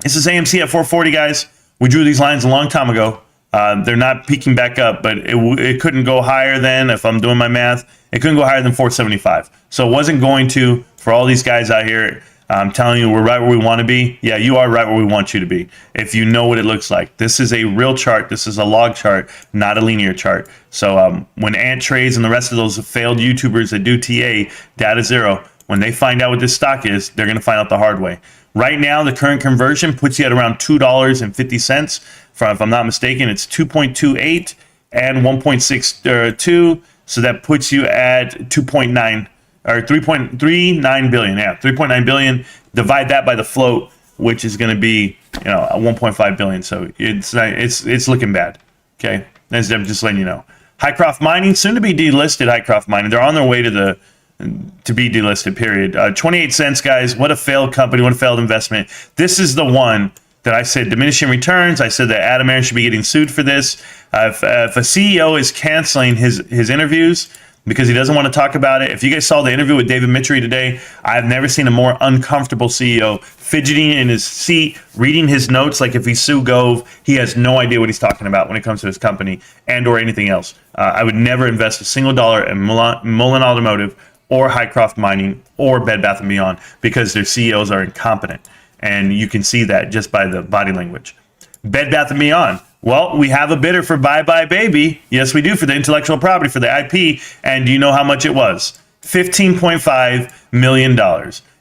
this is AMC at 440, guys. We drew these lines a long time ago. They're not peaking back up, but it couldn't go higher than, if I'm doing my math, it couldn't go higher than 475. So it wasn't going to, for all these guys out here, I'm telling you, we're right where we want to be. Yeah, you are right where we want you to be, if you know what it looks like. This is a real chart. This is a log chart, not a linear chart. So when Ant Trades and the rest of those failed YouTubers that do TA, Data Zero, when they find out what this stock is, they're going to find out the hard way. Right now, the current conversion puts you at around $2.50. If I'm not mistaken, it's 2.28 and 1.62. So that puts you at 2.9 or 3.39 billion. Yeah, 3.9 billion. Divide that by the float, which is going to be 1.5 billion. So it's looking bad. Okay, that's I'm just letting you know. Hycroft Mining, soon to be delisted. Hycroft Mining, they're on their way to be delisted. Period. 28 cents, guys. What a failed company. What a failed investment. This is the one that I said diminishing returns. I said that Adam Aaron should be getting sued for this. If a CEO is canceling his interviews because he doesn't want to talk about it. If you guys saw the interview with David Mitchery today, I've never seen a more uncomfortable CEO, fidgeting in his seat, reading his notes like if he's Sue Gove. He has no idea what he's talking about when it comes to his company and or anything else. I would never invest a single dollar in Mullen Automotive or Hycroft Mining or Bed Bath & Beyond because their CEOs are incompetent. And you can see that just by the body language. Bed Bath & Beyond. Well, we have a bidder for Bye Bye Baby. Yes, we do, for the intellectual property, for the IP. And do you know how much it was? $15.5 million.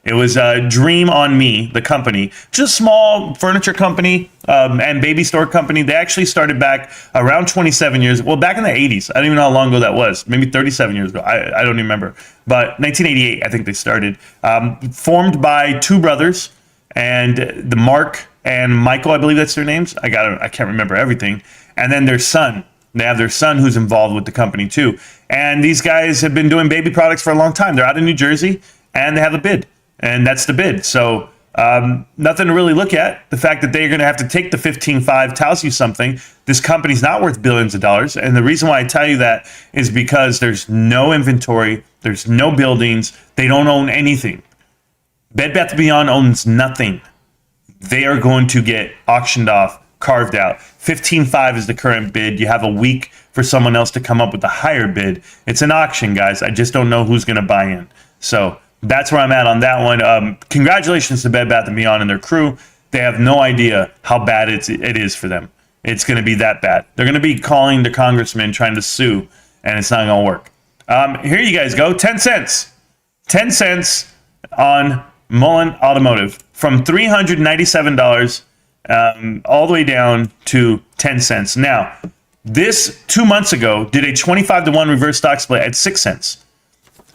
It was Dream on Me, the company, just small furniture company and baby store company. They actually started back around 27 years. Well, back in the 80s. I don't even know how long ago that was. Maybe 37 years ago. I don't even remember. But 1988, I think they started. Formed by two brothers, and the Mark and Michael, I believe that's their names. I can't remember everything. And then their son. They have their son who's involved with the company too. And these guys have been doing baby products for a long time. They're out of New Jersey, and they have a bid. And that's the bid. So nothing to really look at. The fact that they're going to have to take the 15.5 tells you something. This company's not worth billions of dollars. And the reason why I tell you that is because there's no inventory. There's no buildings. They don't own anything. Bed Bath & Beyond owns nothing. They are going to get auctioned off, carved out. 15.5 is the current bid. You have a week for someone else to come up with a higher bid. It's an auction, guys. I just don't know who's going to buy in. So that's where I'm at on that one. Congratulations to Bed Bath & Beyond and their crew. They have no idea how bad it is for them. It's going to be that bad. They're going to be calling the congressman trying to sue, and it's not going to work. Here you guys go. 10 cents. 10 cents on Mullen Automotive, from $397 all the way down to 10 cents. Now, this 2 months ago did a 25-to-1 reverse stock split at 6 cents.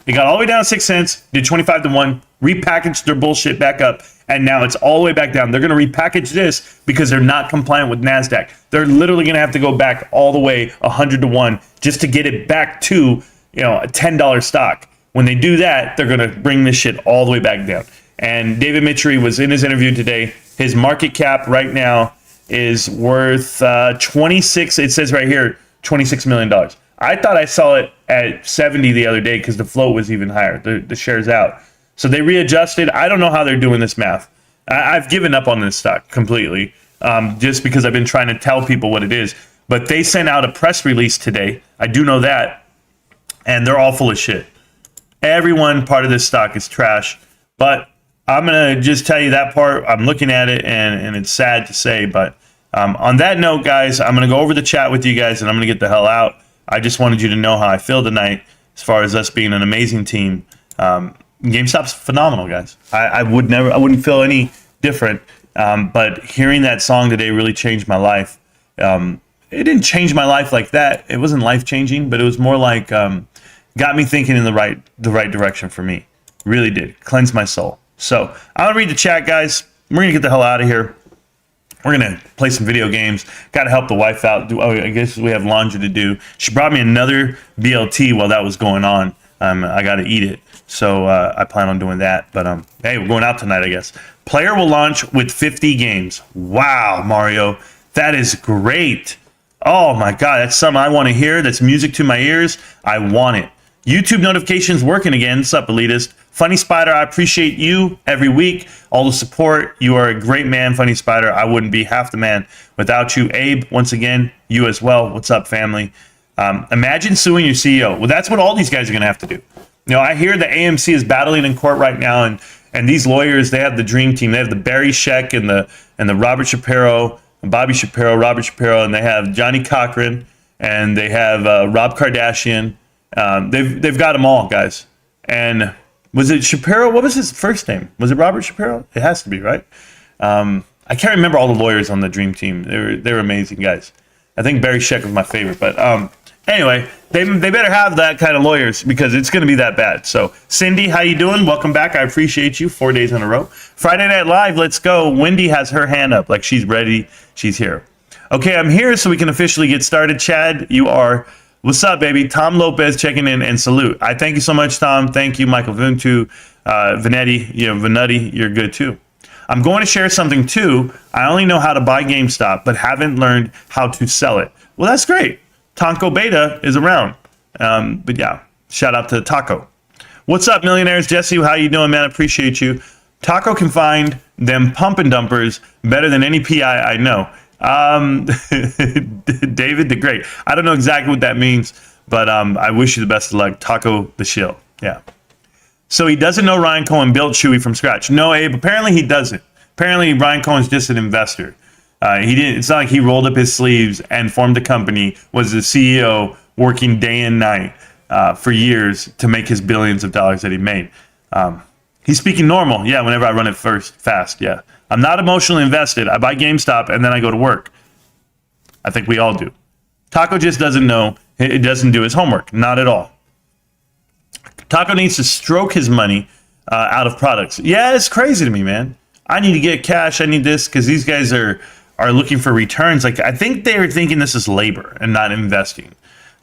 It got all the way down to 6 cents, did 25-to-1, repackaged their bullshit back up, and now it's all the way back down. They're going to repackage this because they're not compliant with NASDAQ. They're literally going to have to go back all the way 100-to-1 just to get it back to a $10 stock. When they do that, they're going to bring this shit all the way back down. And David Mitchery was in his interview today. His market cap right now is worth 26. It says right here, $26 million. I thought I saw it at 70 the other day because the float was even higher. The shares out. So they readjusted. I don't know how they're doing this math. I've given up on this stock completely, just because I've been trying to tell people what it is. But they sent out a press release today. I do know that. And they're all full of shit. Everyone part of this stock is trash. But I'm going to just tell you that part. I'm looking at it, and it's sad to say. But on that note, guys, I'm going to go over the chat with you guys, and I'm going to get the hell out. I just wanted you to know how I feel tonight as far as us being an amazing team. GameStop's phenomenal, guys. I wouldn't feel any different. But hearing that song today really changed my life. It didn't change my life like that. It wasn't life-changing, but it was more like got me thinking in the right direction for me. Really did. Cleanse my soul. So I'm going to read the chat, guys. We're going to get the hell out of here. We're going to play some video games. Got to help the wife out. I guess we have laundry to do. She brought me another BLT while that was going on. I got to eat it. So I plan on doing that. But hey, we're going out tonight, I guess. Player will launch with 50 games. Wow, Mario. That is great. Oh, my God. That's something I want to hear. That's music to my ears. I want it. YouTube notifications working again. What's up, Elitist? Funny Spider, I appreciate you every week. All the support. You are a great man, Funny Spider. I wouldn't be half the man without you. Abe, once again, you as well. What's up, family? Imagine suing your CEO. Well, that's what all these guys are going to have to do. You know, I hear the AMC is battling in court right now, and these lawyers, they have the dream team. They have the Barry Scheck and the Robert Shapiro, and Bobby Shapiro, Robert Shapiro, and they have Johnny Cochran, and they have Rob Kardashian. They've got them all, guys. And was it Shapiro? What was his first name? Was it Robert Shapiro? It has to be, right? I can't remember all the lawyers on the dream team. They're amazing guys. I think Barry Scheck was my favorite, but anyway, they better have that kind of lawyers because it's going to be that bad. So, Cindy, how you doing? Welcome back. I appreciate you. 4 days in a row. Friday Night Live, let's go. Wendy has her hand up like she's ready. She's here. Okay, I'm here so we can officially get started. Chad, you are. What's up, baby? Tom Lopez checking in and salute. I thank you so much, Tom. Thank you, Michael Vuntu, Vanetti, you're good too. I'm going to share something too. I only know how to buy GameStop, but haven't learned how to sell it. Well, that's great. Taco Beta is around. But yeah, shout out to Taco. What's up, millionaires? Jesse, how you doing, man? Appreciate you. Taco can find them pump and dumpers better than any PI I know. David the Great. I don't know exactly what that means, but I wish you the best of luck. Taco the Shill. Yeah. So he doesn't know Ryan Cohen built Chewy from scratch. No, Abe. Apparently he doesn't. Apparently Ryan Cohen's just an investor. He didn't. It's not like he rolled up his sleeves and formed a company, was the CEO working day and night for years to make his billions of dollars that he made. He's speaking normal. Yeah, whenever I run it fast. Yeah. I'm not emotionally invested. I buy GameStop and then I go to work. I think we all do. Taco just doesn't know. It doesn't do his homework. Not at all. Taco needs to stroke his money out of products. Yeah, it's crazy to me, man. I need to get cash. I need this because these guys are looking for returns. Like, I think they're thinking this is labor and not investing.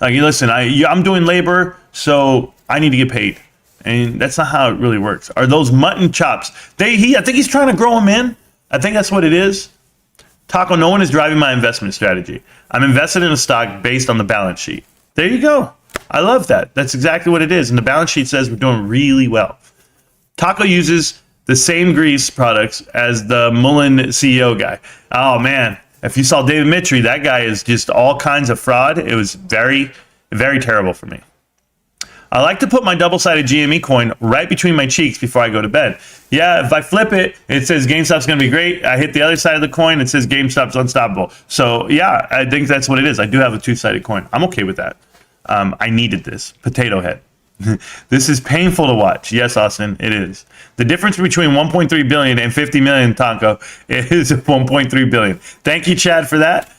Like, listen, I'm doing labor, so I need to get paid. And that's not how it really works. Are those mutton chops? I think he's trying to grow them in. I think that's what it is. Taco, no one is driving my investment strategy. I'm invested in a stock based on the balance sheet. There you go. I love that. That's exactly what it is. And the balance sheet says we're doing really well. Taco uses the same grease products as the Mullen CEO guy. Oh, man. If you saw David Mitry, that guy is just all kinds of fraud. It was very, very terrible for me. I like to put my double-sided GME coin right between my cheeks before I go to bed. Yeah, if I flip it, it says GameStop's going to be great. I hit the other side of the coin, it says GameStop's unstoppable. So, yeah, I think that's what it is. I do have a two-sided coin. I'm okay with that. I needed this. Potato head. This is painful to watch. Yes, Austin, it is. The difference between 1.3 billion and 50 million, Taco, is 1.3 billion. Thank you, Chad, for that.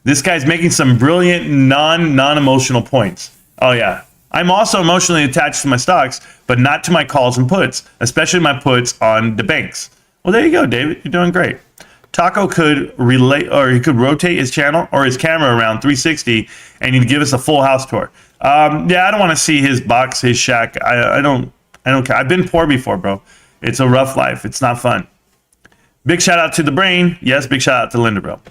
This guy's making some brilliant non-emotional points. Oh, yeah. I'm also emotionally attached to my stocks, but not to my calls and puts, especially my puts on the banks. Well, there you go, David. You're doing great. Taco could relate, or he could rotate his channel or his camera around 360, and he'd give us a full house tour. Yeah, I don't want to see his box, his shack. I don't care. I've been poor before, bro. It's a rough life. It's not fun. Big shout out to the brain. Yes, big shout out to Linda, bro.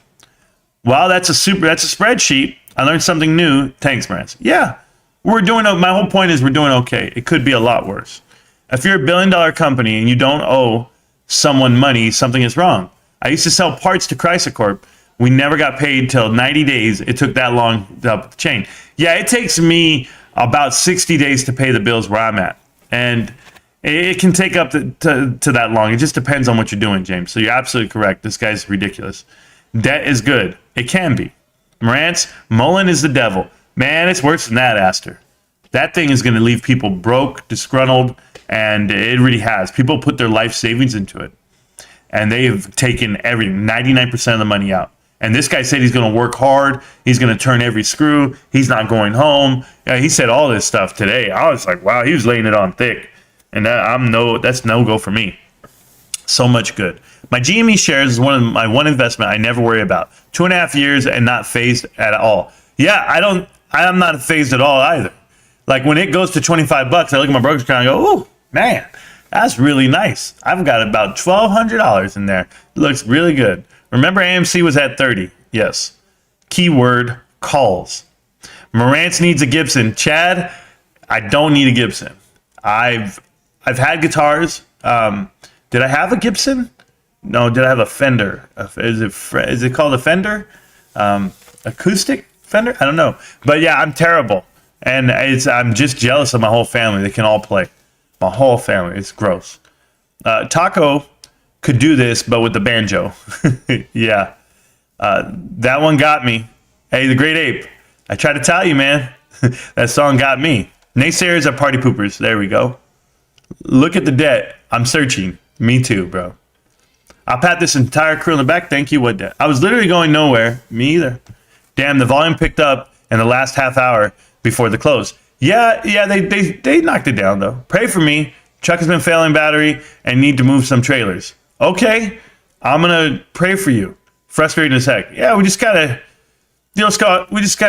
Wow, that's a spreadsheet. I learned something new. Thanks, Marantz. Yeah, we're doing. My whole point is we're doing okay. It could be a lot worse. If you're a $1 billion company and you don't owe someone money, something is wrong. I used to sell parts to Chrysler Corp. We never got paid till 90 days. It took that long to up the chain. Yeah, it takes me about 60 days to pay the bills where I'm at. And it can take up to that long. It just depends on what you're doing, James. So you're absolutely correct. This guy's ridiculous. Debt is good. It can be. Marantz, Mullen is the devil. Man, it's worse than that, Astor. That thing is going to leave people broke, disgruntled, and it really has. People put their life savings into it. And they have taken 99% of the money out. And this guy said he's going to work hard. He's going to turn every screw. He's not going home. Yeah, he said all this stuff today. I was like, wow, he was laying it on thick. And that's no go for me. So much good. My GME shares is my one investment I never worry about. 2.5 years and not phased at all. Yeah, I'm not phased at all either. Like when it goes to $25, I look at my brokerage account and go, oh, man, that's really nice. I've got about $1,200 in there. It looks really good. Remember AMC was at 30. Yes. Keyword calls. Marantz needs a Gibson. Chad, I don't need a Gibson. I've had guitars. Did I have a Gibson? No, did I have a Fender? Is it called a Fender? Acoustic Fender? I don't know. But yeah, I'm terrible. And I'm just jealous of my whole family. They can all play. My whole family. It's gross. Taco could do this, but with the banjo. Yeah. That one got me. Hey, the Great Ape. I tried to tell you, man. That song got me. Naysayers are party poopers. There we go. Look at the debt. I'm searching. Me too, bro. I'll pat this entire crew in the back. Thank you. What debt? I was literally going nowhere. Me either. Damn, the volume picked up in the last half hour before the close. Yeah, they knocked it down, though. Pray for me. Chuck has been failing battery and need to move some trailers. Okay, I'm going to pray for you. Frustrating as heck. Yeah, we just got to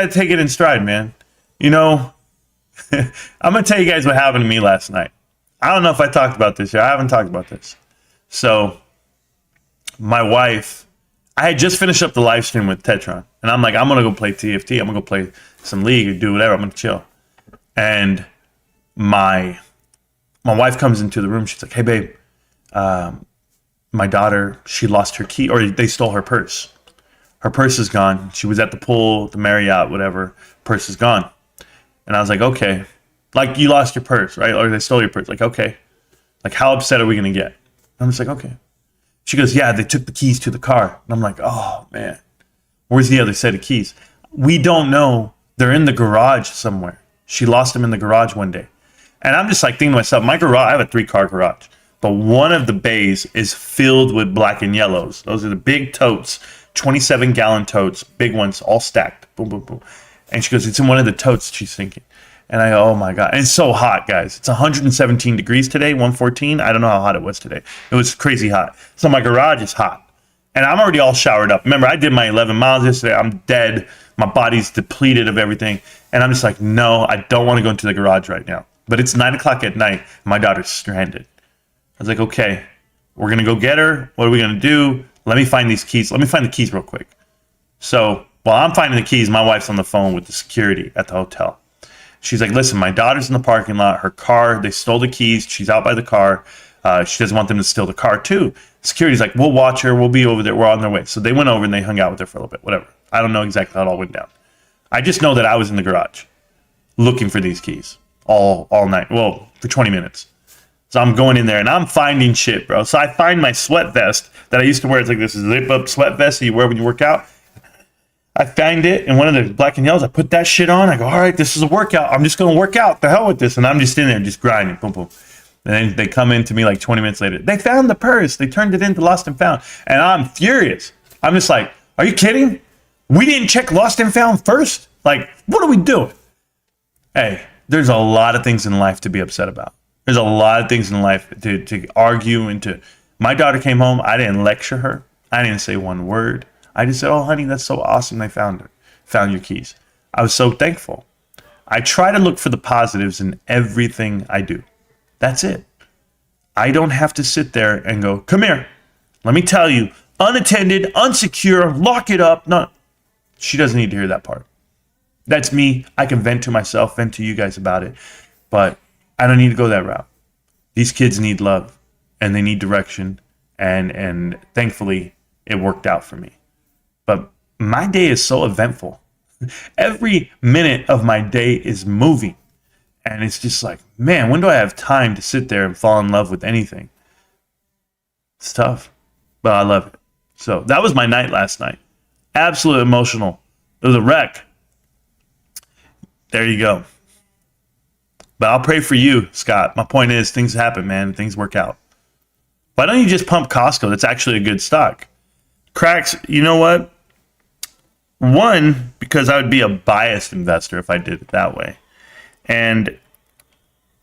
take it in stride, man. You know, I'm going to tell you guys what happened to me last night. I don't know if I talked about this yet. I haven't talked about this. So, my wife, I had just finished up the live stream with Tetron. And I'm like, I'm going to go play TFT. I'm going to go play some League or do whatever. I'm going to chill. And my wife comes into the room. She's like, hey, babe, my daughter, she lost her key, or they stole her purse. Her purse is gone. She was at the pool, the Marriott, whatever. Purse is gone. And I was like, okay. Like, you lost your purse, right? Or they stole your purse. Like, okay. Like, how upset are we going to get? I'm just like, okay. She goes, yeah, they took the keys to the car. And I'm like, oh, man. Where's the other set of keys? We don't know. They're in the garage somewhere. She lost them in the garage one day. And I'm just like thinking to myself, my garage, I have a 3-car garage. But one of the bays is filled with black and yellows. Those are the big totes, 27-gallon totes, big ones, all stacked. Boom, boom, boom. And she goes, it's in one of the totes, she's thinking. And I go, oh my God. And it's so hot, guys. It's 117 degrees today, 114. I don't know how hot it was today. It was crazy hot. So my garage is hot. And I'm already all showered up. Remember, I did my 11 miles yesterday. I'm dead. My body's depleted of everything. And I'm just like, no, I don't want to go into the garage right now. But it's 9 o'clock at night. And my daughter's stranded. I was like, okay, we're going to go get her. What are we going to do? Let me find these keys. Let me find the keys real quick. So while I'm finding the keys, my wife's on the phone with the security at the hotel. She's like, listen, my daughter's in the parking lot. Her car, they stole the keys. She's out by the car. She doesn't want them to steal the car too. Security's like, we'll watch her. We'll be over there. We're on their way. So they went over and they hung out with her for a little bit. Whatever. I don't know exactly how it all went down. I just know that I was in the garage looking for these keys all night. Well, for 20 minutes. So I'm going in there and I'm finding shit, bro. So I find my sweat vest that I used to wear. It's like this zip up sweat vest that you wear when you work out. I find it in one of the black and yellows. I put that shit on. I go, all right, this is a workout. I'm just going to work out. The hell with this. And I'm just in there just grinding. Boom, boom. And then they come in to me like 20 minutes later. They found the purse. They turned it into lost and found. And I'm furious. I'm just like, are you kidding? We didn't check lost and found first? Like, what are we doing? Hey, there's a lot of things in life to be upset about. There's a lot of things in life to argue and to. My daughter came home. I didn't lecture her. I didn't say one word. I just said, oh, honey, that's so awesome. They found her. Found your keys. I was so thankful. I try to look for the positives in everything I do. That's it. I don't have to sit there and go, come here. Let me tell you, unattended, unsecure, lock it up. No, she doesn't need to hear that part. That's me. I can vent to myself, vent to you guys about it, but I don't need to go that route. These kids need love and they need direction, and thankfully it worked out for me. But my day is so eventful. Every minute of my day is moving, and it's just like, man, when do I have time to sit there and fall in love with anything? It's tough, but I love it. So that was my night last night. Absolute emotional. It was a wreck. There you go. But I'll pray for you, Scott. My point is, things happen, man. Things work out. Why don't you just pump Costco? That's actually a good stock. Cracks, you know what? One, because I would be a biased investor if I did it that way. And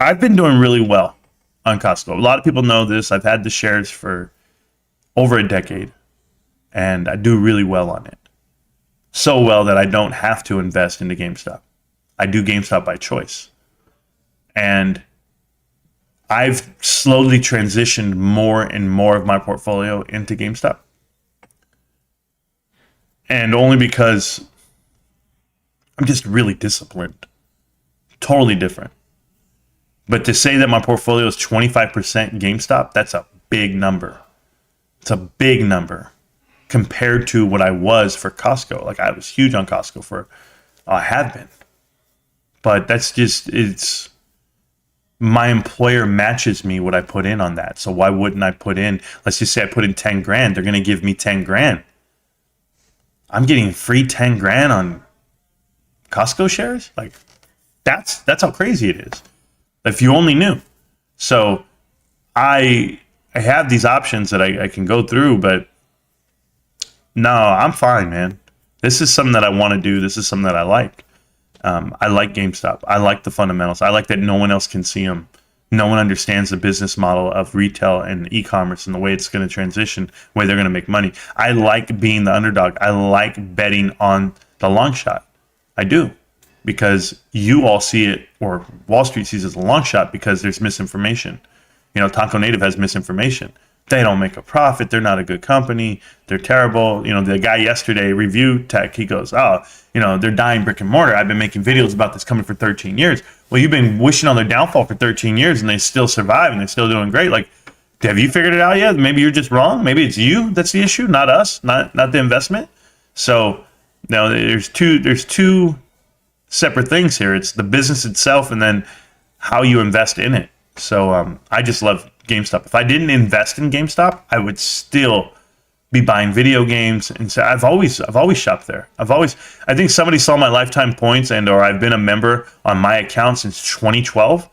I've been doing really well on Costco. A lot of people know this. I've had the shares for over a decade, and I do really well on it. So well that I don't have to invest into GameStop. I do GameStop by choice. And I've slowly transitioned more and more of my portfolio into GameStop. And only because I'm just really disciplined. Totally different. But to say that my portfolio is 25% GameStop, that's a big number. It's a big number compared to what I was for Costco. Like, I was huge on Costco for, I have been. But that's just, it's, my employer matches me what I put in on that. So why wouldn't I put in, let's just say I put in 10 grand, they're going to give me 10 grand. I'm getting free 10 grand on Costco shares? Like, that's how crazy it is. If you only knew. So I have these options that I can go through, but no, I'm fine, man. This is something that I want to do. This is something that I like. I like GameStop. I like the fundamentals. I like that no one else can see them. No one understands the business model of retail and e-commerce and the way it's going to transition, the way they're going to make money. I like being the underdog. I like betting on the long shot. I do, because you all see it, or Wall Street sees it as a long shot because there's misinformation. You know, Taco Native has misinformation. They don't make a profit. They're not a good company. They're terrible. You know, the guy yesterday, Review Tech, he goes, oh, you know, they're dying brick and mortar. I've been making videos about this company for 13 years. Well, you've been wishing on their downfall for 13 years and they still survive and they're still doing great. Like, have you figured it out yet? Maybe you're just wrong. Maybe it's you that's the issue, not us, not the investment. So, now there's two separate things here. It's the business itself and then how you invest in it. So I just love GameStop. If I didn't invest in GameStop, I would still be buying video games. And so I've always shopped there. I think somebody saw my lifetime points or I've been a member on my account since 2012.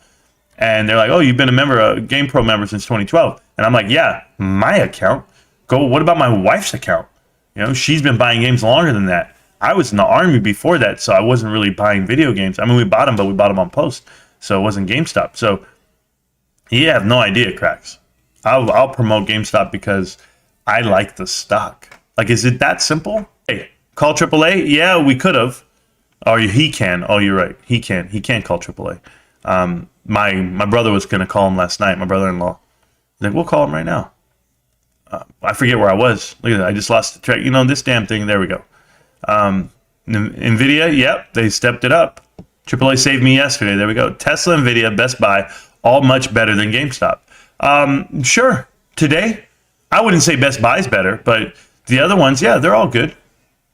And they're like, oh, you've been a member, a GamePro member since 2012. And I'm like, yeah, my account. What about my wife's account? You know, she's been buying games longer than that. I was in the Army before that, so I wasn't really buying video games. I mean, we bought them, but we bought them on post. So it wasn't GameStop. So you have no idea, Cracks. I'll promote GameStop because I like the stock. Like, is it that simple? Hey, call AAA? Yeah, we could have. Oh, he can. Oh, you're right. He can. He can call AAA. My brother was going to call him last night, my brother-in-law. He's like, we'll call him right now. I forget where I was. Look at that. I just lost the track. You know, this damn thing. There we go. NVIDIA, yep, they stepped it up. AAA saved me yesterday. There we go. Tesla, NVIDIA, Best Buy, all much better than GameStop. Sure, today, I wouldn't say Best Buy's better, but the other ones, yeah, they're all good.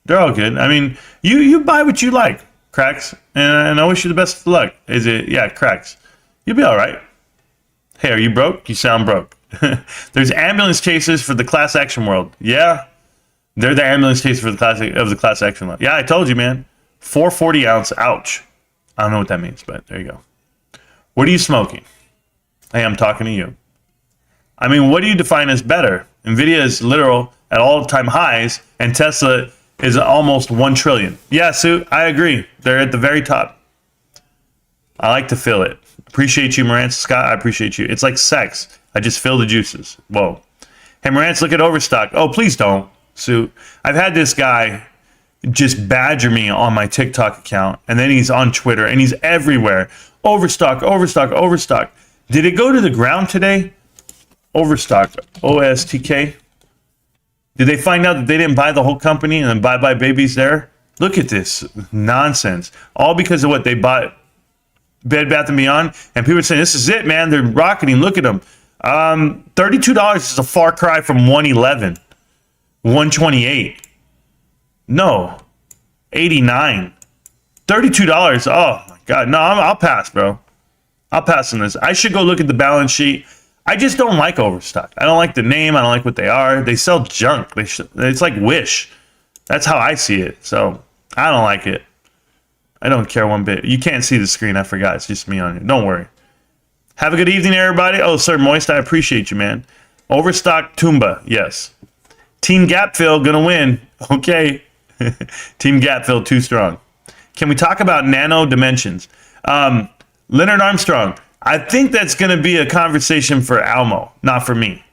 They're all good. I mean, you buy what you like, Cracks, and I wish you the best of luck. Is it? Yeah, Cracks. You'll be all right. Hey, are you broke? You sound broke. There's ambulance chasers for the class action world. Yeah, they're the ambulance chasers for the class action world. Yeah, I told you, man. 440 ounce. Ouch. I don't know what that means, but there you go. What are you smoking? Hey, I'm talking to you. I mean, what do you define as better? NVIDIA is literal at all-time highs, and Tesla is almost 1 trillion. Yeah, Sue, I agree. They're at the very top. I like to feel it. Appreciate you, Marantz. Scott, I appreciate you. It's like sex. I just feel the juices. Whoa. Hey, Marantz, look at Overstock. Oh, please don't, Sue. I've had this guy just badger me on my TikTok account, and then he's on Twitter, and he's everywhere. Overstock, Overstock, Overstock. Did it go to the ground today? Overstock, OSTK. Did they find out that they didn't buy the whole company and then bye-bye babies there? Look at this nonsense. All because of what they bought Bed Bath & Beyond. And people are saying, this is it, man. They're rocketing. Look at them. $32 is a far cry from 111, 128. No, 89. $32. Oh, my God. No, I'll pass, bro. I'll pass on this. I should go look at the balance sheet. I just don't like Overstock. I don't like the name. I don't like what they are. They sell junk. It's like Wish. That's how I see it. So I don't like it. I don't care one bit. You can't see the screen. I forgot. It's just me on it. Don't worry. Have a good evening, everybody. Oh, Sir Moist, I appreciate you, man. Overstock Tumba. Yes. Team Gapfill going to win. Okay. Team Gapfill too strong. Can we talk about nano dimensions? Leonard Armstrong. I think that's going to be a conversation for Almo, not for me.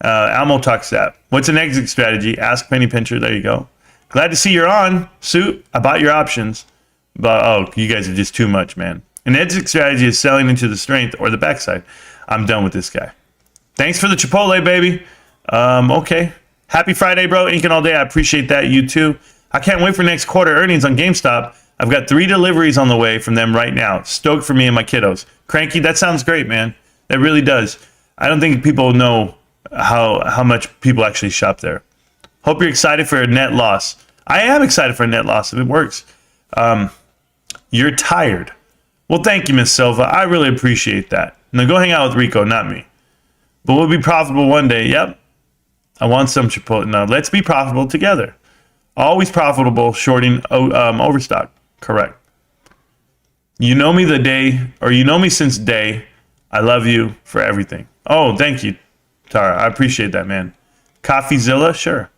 Almo talks that. What's an exit strategy? Ask Penny Pincher. There you go. Glad to see you're on, Suit. I bought your options. But, oh, you guys are just too much, man. An exit strategy is selling into the strength or the backside. I'm done with this guy. Thanks for the Chipotle, baby. Okay. Happy Friday, bro. Inking all day. I appreciate that. You too. I can't wait for next quarter earnings on GameStop. I've got 3 deliveries on the way from them right now. Stoked for me and my kiddos. Cranky, that sounds great, man. That really does. I don't think people know how much people actually shop there. Hope you're excited for a net loss. I am excited for a net loss if it works. You're tired. Well, thank you, Miss Silva. I really appreciate that. Now go hang out with Rico, not me. But we'll be profitable one day. Yep. I want some Chipotle. Now let's be profitable together. Always profitable, shorting Overstock. Correct. You know me you know me since day. I love you for everything. Oh, thank you, Tara. I appreciate that, man. CoffeeZilla, sure.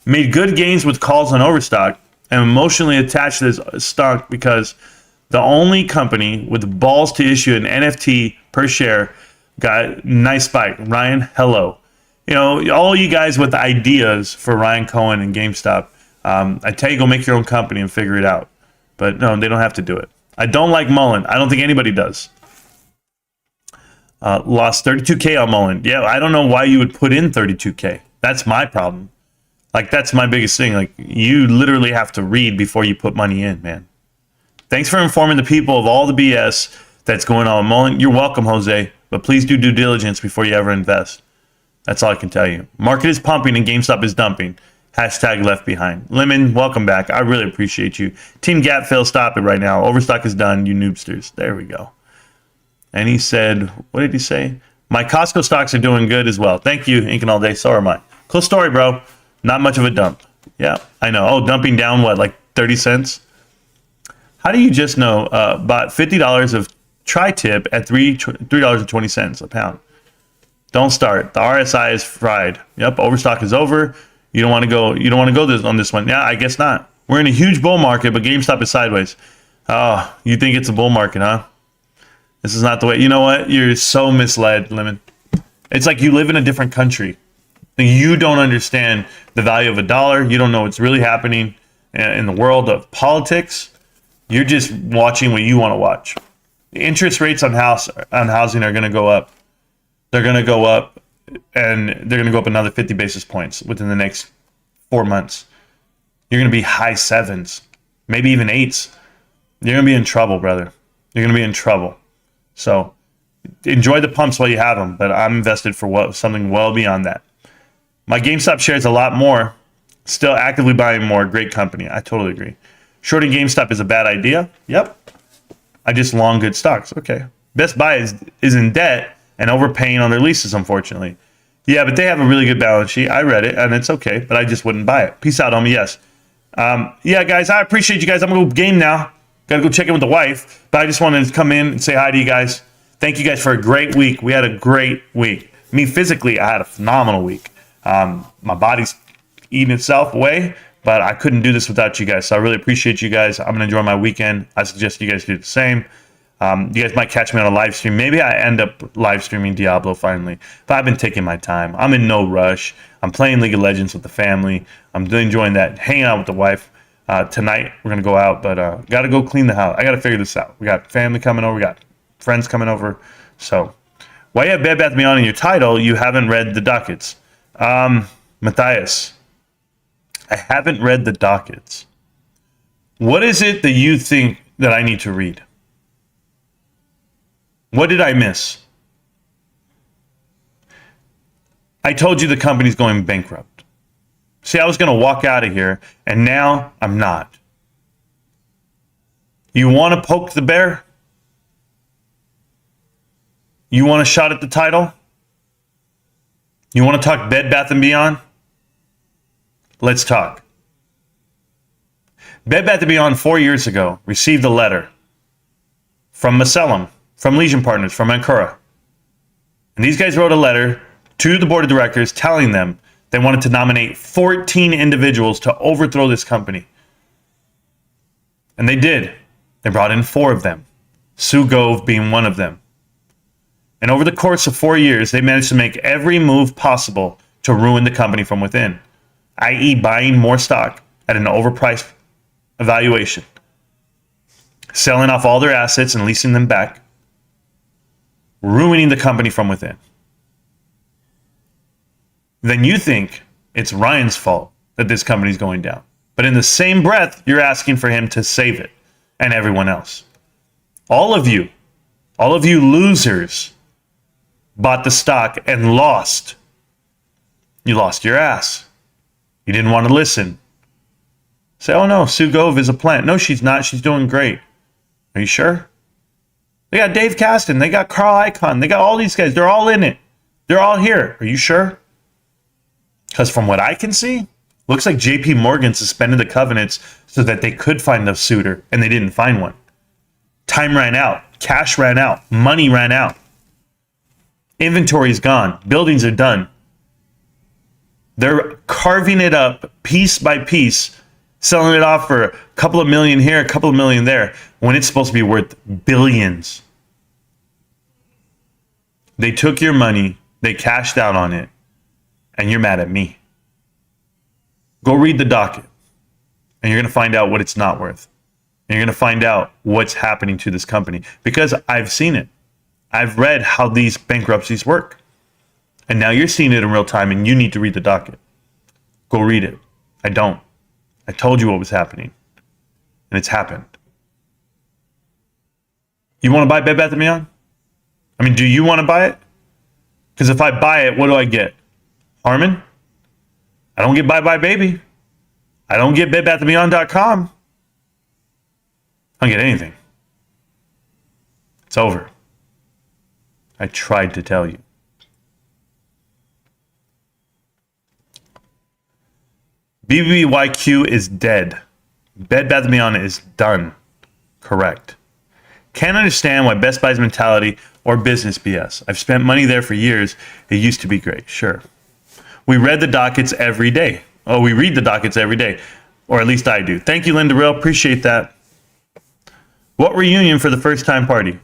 Made good gains with calls on Overstock. I'm emotionally attached to this stock because the only company with balls to issue an NFT per share got nice spike. Ryan, hello. You know, all you guys with ideas for Ryan Cohen and GameStop, I tell you, go make your own company and figure it out. But no, they don't have to do it. I don't like Mullen. I don't think anybody does. Lost 32K on Mullen. Yeah, I don't know why you would put in 32K. That's my problem. Like, that's my biggest thing. Like, you literally have to read before you put money in, man. Thanks for informing the people of all the BS that's going on with Mullen. You're welcome, Jose. But please do due diligence before you ever invest. That's all I can tell you. Market is pumping and GameStop is dumping. Hashtag left behind. Lemon, welcome back. I really appreciate you. Team Gapfill, stop it right now. Overstock is done, you noobsters. There we go. And he said, what did he say? My Costco stocks are doing good as well. Thank you, Inking All Day. So are mine. Cool story, bro. Not much of a dump. Yeah, I know. Oh, dumping down what, like 30 cents? How do you just know? Bought $50 of tri-tip at $3.20 a pound. Don't start. The RSI is fried. Yep, Overstock is over. You don't want to go. You don't want to go on this one. Yeah, I guess not. We're in a huge bull market, but GameStop is sideways. Oh, you think it's a bull market, huh? This is not the way. You know what? You're so misled, Lemon. It's like you live in a different country. You don't understand the value of a dollar. You don't know what's really happening in the world of politics. You're just watching what you want to watch. The interest rates on housing are going to go up. They're going to go up, and they're going to go up another 50 basis points within the next 4 months. You're going to be high 7s, maybe even 8s. You're going to be in trouble, brother. You're going to be in trouble. So enjoy the pumps while you have them, but I'm invested for something well beyond that. My GameStop shares a lot more. Still actively buying more. Great company. I totally agree. Shorting GameStop is a bad idea. Yep. I just long good stocks. Okay. Best Buy is in debt and overpaying on their leases, unfortunately. Yeah, but they have a really good balance sheet. I read it, and it's okay, but I just wouldn't buy it. Peace out, homie. Yes. Yeah, guys, I appreciate you guys. I'm going to go game now. Got to go check in with the wife, but I just wanted to come in and say hi to you guys. Thank you guys for a great week. We had a great week. Me, physically, I had a phenomenal week. My body's eating itself away, but I couldn't do this without you guys. So I really appreciate you guys. I'm going to enjoy my weekend. I suggest you guys do the same. You guys might catch me on a live stream. Maybe I end up live streaming Diablo finally, but I've been taking my time. I'm in no rush. I'm playing League of Legends with the family. I'm enjoying that, hanging out with the wife. Tonight we're going to go out, but got to go clean the house. I got to figure this out. We got family coming over. We got friends coming over. So while you have Bed Bath & Beyond in your title, you haven't read the dockets. Matthias, I haven't read the dockets. What is it that you think that I need to read? What did I miss? I told you the company's going bankrupt. See, I was going to walk out of here, and now I'm not. You want to poke the bear? You want a shot at the title? You want to talk Bed Bath & Beyond? Let's talk. Bed Bath & Beyond 4 years ago received a letter from Macellum, from Legion Partners, from Ancora. And these guys wrote a letter to the board of directors telling them they wanted to nominate 14 individuals to overthrow this company. And they did. They brought in 4 of them, Sue Gove being one of them. And over the course of 4 years, they managed to make every move possible to ruin the company from within, i.e. buying more stock at an overpriced valuation, selling off all their assets and leasing them back, ruining the company from within. Then you think it's Ryan's fault that this company's going down. But in the same breath, you're asking for him to save it and everyone else. All of you losers bought the stock and lost. You lost your ass. You didn't want to listen. Say, oh no, Sue Gove is a plant. No, she's not. She's doing great. Are you sure? They got Dave Caston. They got Carl Icahn. They got all these guys. They're all in it. They're all here. Are you sure? Because from what I can see, looks like JP Morgan suspended the covenants so that they could find the suitor, and they didn't find one. Time ran out. Cash ran out. Money ran out. Inventory is gone. Buildings are done. They're carving it up piece by piece, selling it off for a couple of million here, a couple of million there, when it's supposed to be worth billions. They took your money, they cashed out on it, and you're mad at me. Go read the docket, and you're going to find out what it's not worth. And you're going to find out what's happening to this company, because I've seen it. I've read how these bankruptcies work. And now you're seeing it in real time, and you need to read the docket. Go read it. I don't. I told you what was happening, and it's happened. You want to buy Bed Bath & Beyond? I mean, do you want to buy it? Because if I buy it, what do I get? Harmon? I don't get Bye Bye Baby. I don't get BedBathAndBeyond.com. I don't get anything. It's over. I tried to tell you. BBBYQ is dead. Bed Bath & Beyond is done. Correct. Can't understand why Best Buy's mentality or business BS. I've spent money there for years. It used to be great. Sure. We read the dockets every day. Oh, we read the dockets every day. Or at least I do. Thank you, Linda Real. Appreciate that. What reunion for the first time party?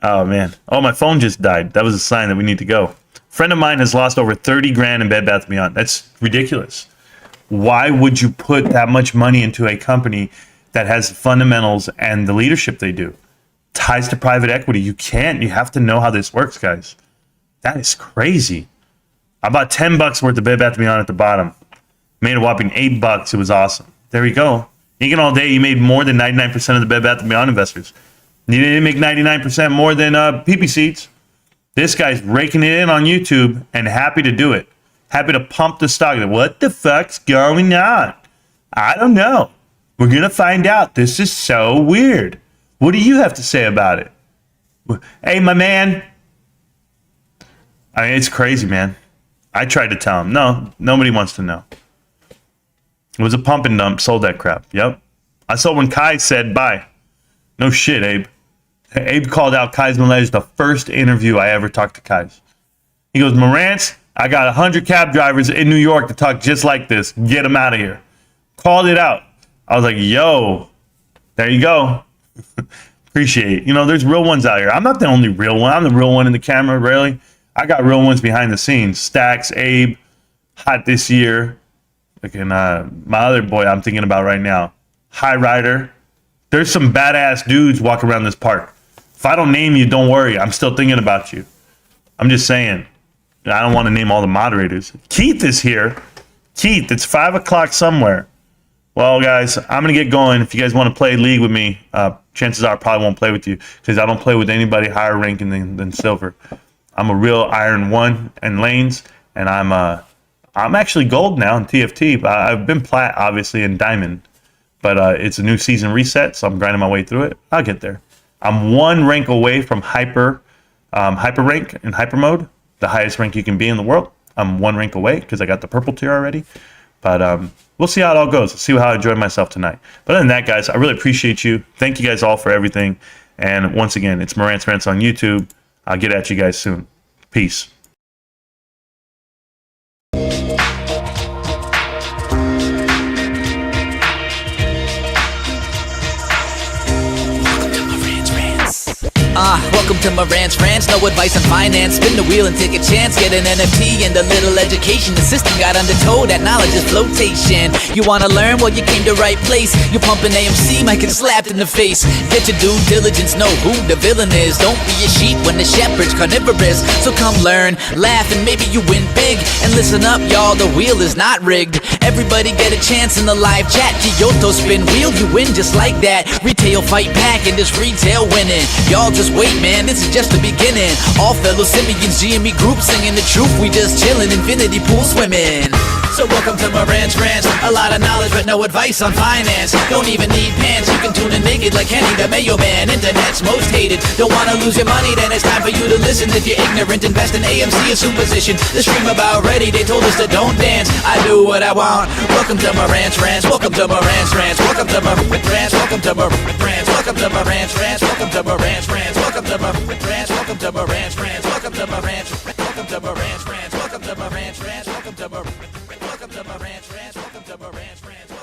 Oh, man. Oh, my phone just died. That was a sign that we need to go. Friend of mine has lost over 30 grand in Bed Bath & Beyond. That's ridiculous. Why would you put that much money into a company that has fundamentals and the leadership they do? Ties to private equity. You can't. You have to know how this works, guys. That is crazy. I bought $10 worth of Bed Bath & Beyond at the bottom. Made a whopping $8. It was awesome. There we go. Thinking all day, you made more than 99% of the Bed Bath & Beyond investors. You didn't make 99% more than PP Seats. This guy's raking it in on YouTube and happy to do it. Happy to pump the stock. What the fuck's going on? I don't know. We're going to find out. This is so weird. What do you have to say about it? Hey, my man. I mean, it's crazy, man. I tried to tell him. No, nobody wants to know. It was a pump and dump. Sold that crap. Yep. I saw when Kai said bye. No shit, Abe. Abe called out Kai's Milej the first interview I ever talked to Kai's. He goes, Marantz, I got 100 cab drivers in New York to talk just like this. Get them out of here. Called it out. I was like, yo, there you go. Appreciate it. You know, there's real ones out here. I'm not the only real one. I'm the real one in the camera, really. I got real ones behind the scenes. Stacks, Abe, hot this year. Again, my other boy I'm thinking about right now, High Rider. There's some badass dudes walking around this park. If I don't name you, don't worry. I'm still thinking about you. I'm just saying. I don't want to name all the moderators. Keith is here. Keith, it's 5 o'clock somewhere. Well, guys, I'm going to get going. If you guys want to play league with me, chances are I probably won't play with you because I don't play with anybody higher ranking than silver. I'm a real iron 1 in lanes, and I'm actually gold now in TFT. I've been plat, obviously, in diamond, but it's a new season reset, so I'm grinding my way through it. I'll get there. I'm 1 rank away from hyper rank in hyper mode, the highest rank you can be in the world. I'm 1 rank away because I got the purple tier already. But we'll see how it all goes. Let's see how I enjoy myself tonight. But other than that, guys, I really appreciate you. Thank you guys all for everything. And once again, it's Marantz Rantz on YouTube. I'll get at you guys soon. Peace. Welcome to Marantz Rantz, no advice on finance. Spin the wheel and take a chance. Get an NFT and a little education. The system got undertold, that knowledge is flotation. You wanna learn? Well, you came to right place. You pumping AMC, might get slapped in the face. Get your due diligence, know who the villain is. Don't be a sheep when the shepherd's carnivorous. So come learn, laugh, and maybe you win big. And listen up, y'all, the wheel is not rigged. Everybody get a chance in the live chat. Kyoto spin wheel, you win just like that. Retail fight back and this retail winning. Y'all just wait, man, this is just the beginning. All fellow simians, GME group singing the truth. We just chillin', infinity pool swimming. So welcome to Marantz Rantz. A lot of knowledge but no advice on finance. Don't even need pants, you can tune in naked like Henny the Mayo Man. Internet's most hated. Don't wanna lose your money, then it's time for you to listen. If you're ignorant, invest in AMC and superstition. The stream about ready, they told us to don't dance. I do what I want. Welcome to Marantz Rantz. Welcome to Marantz Rantz. Welcome to Marantz Rantz. Welcome to Marantz Rantz. Welcome to Marantz Rantz. Welcome to Marantz Rantz. Welcome to Marantz Rantz. Welcome to Marantz Rantz. Welcome to Marantz Rantz. Welcome to Marantz Rantz. Welcome to Marantz Rantz. Welcome to Marantz Rantz. Welcome to Marantz Rantz. Welcome to Marantz Rantz.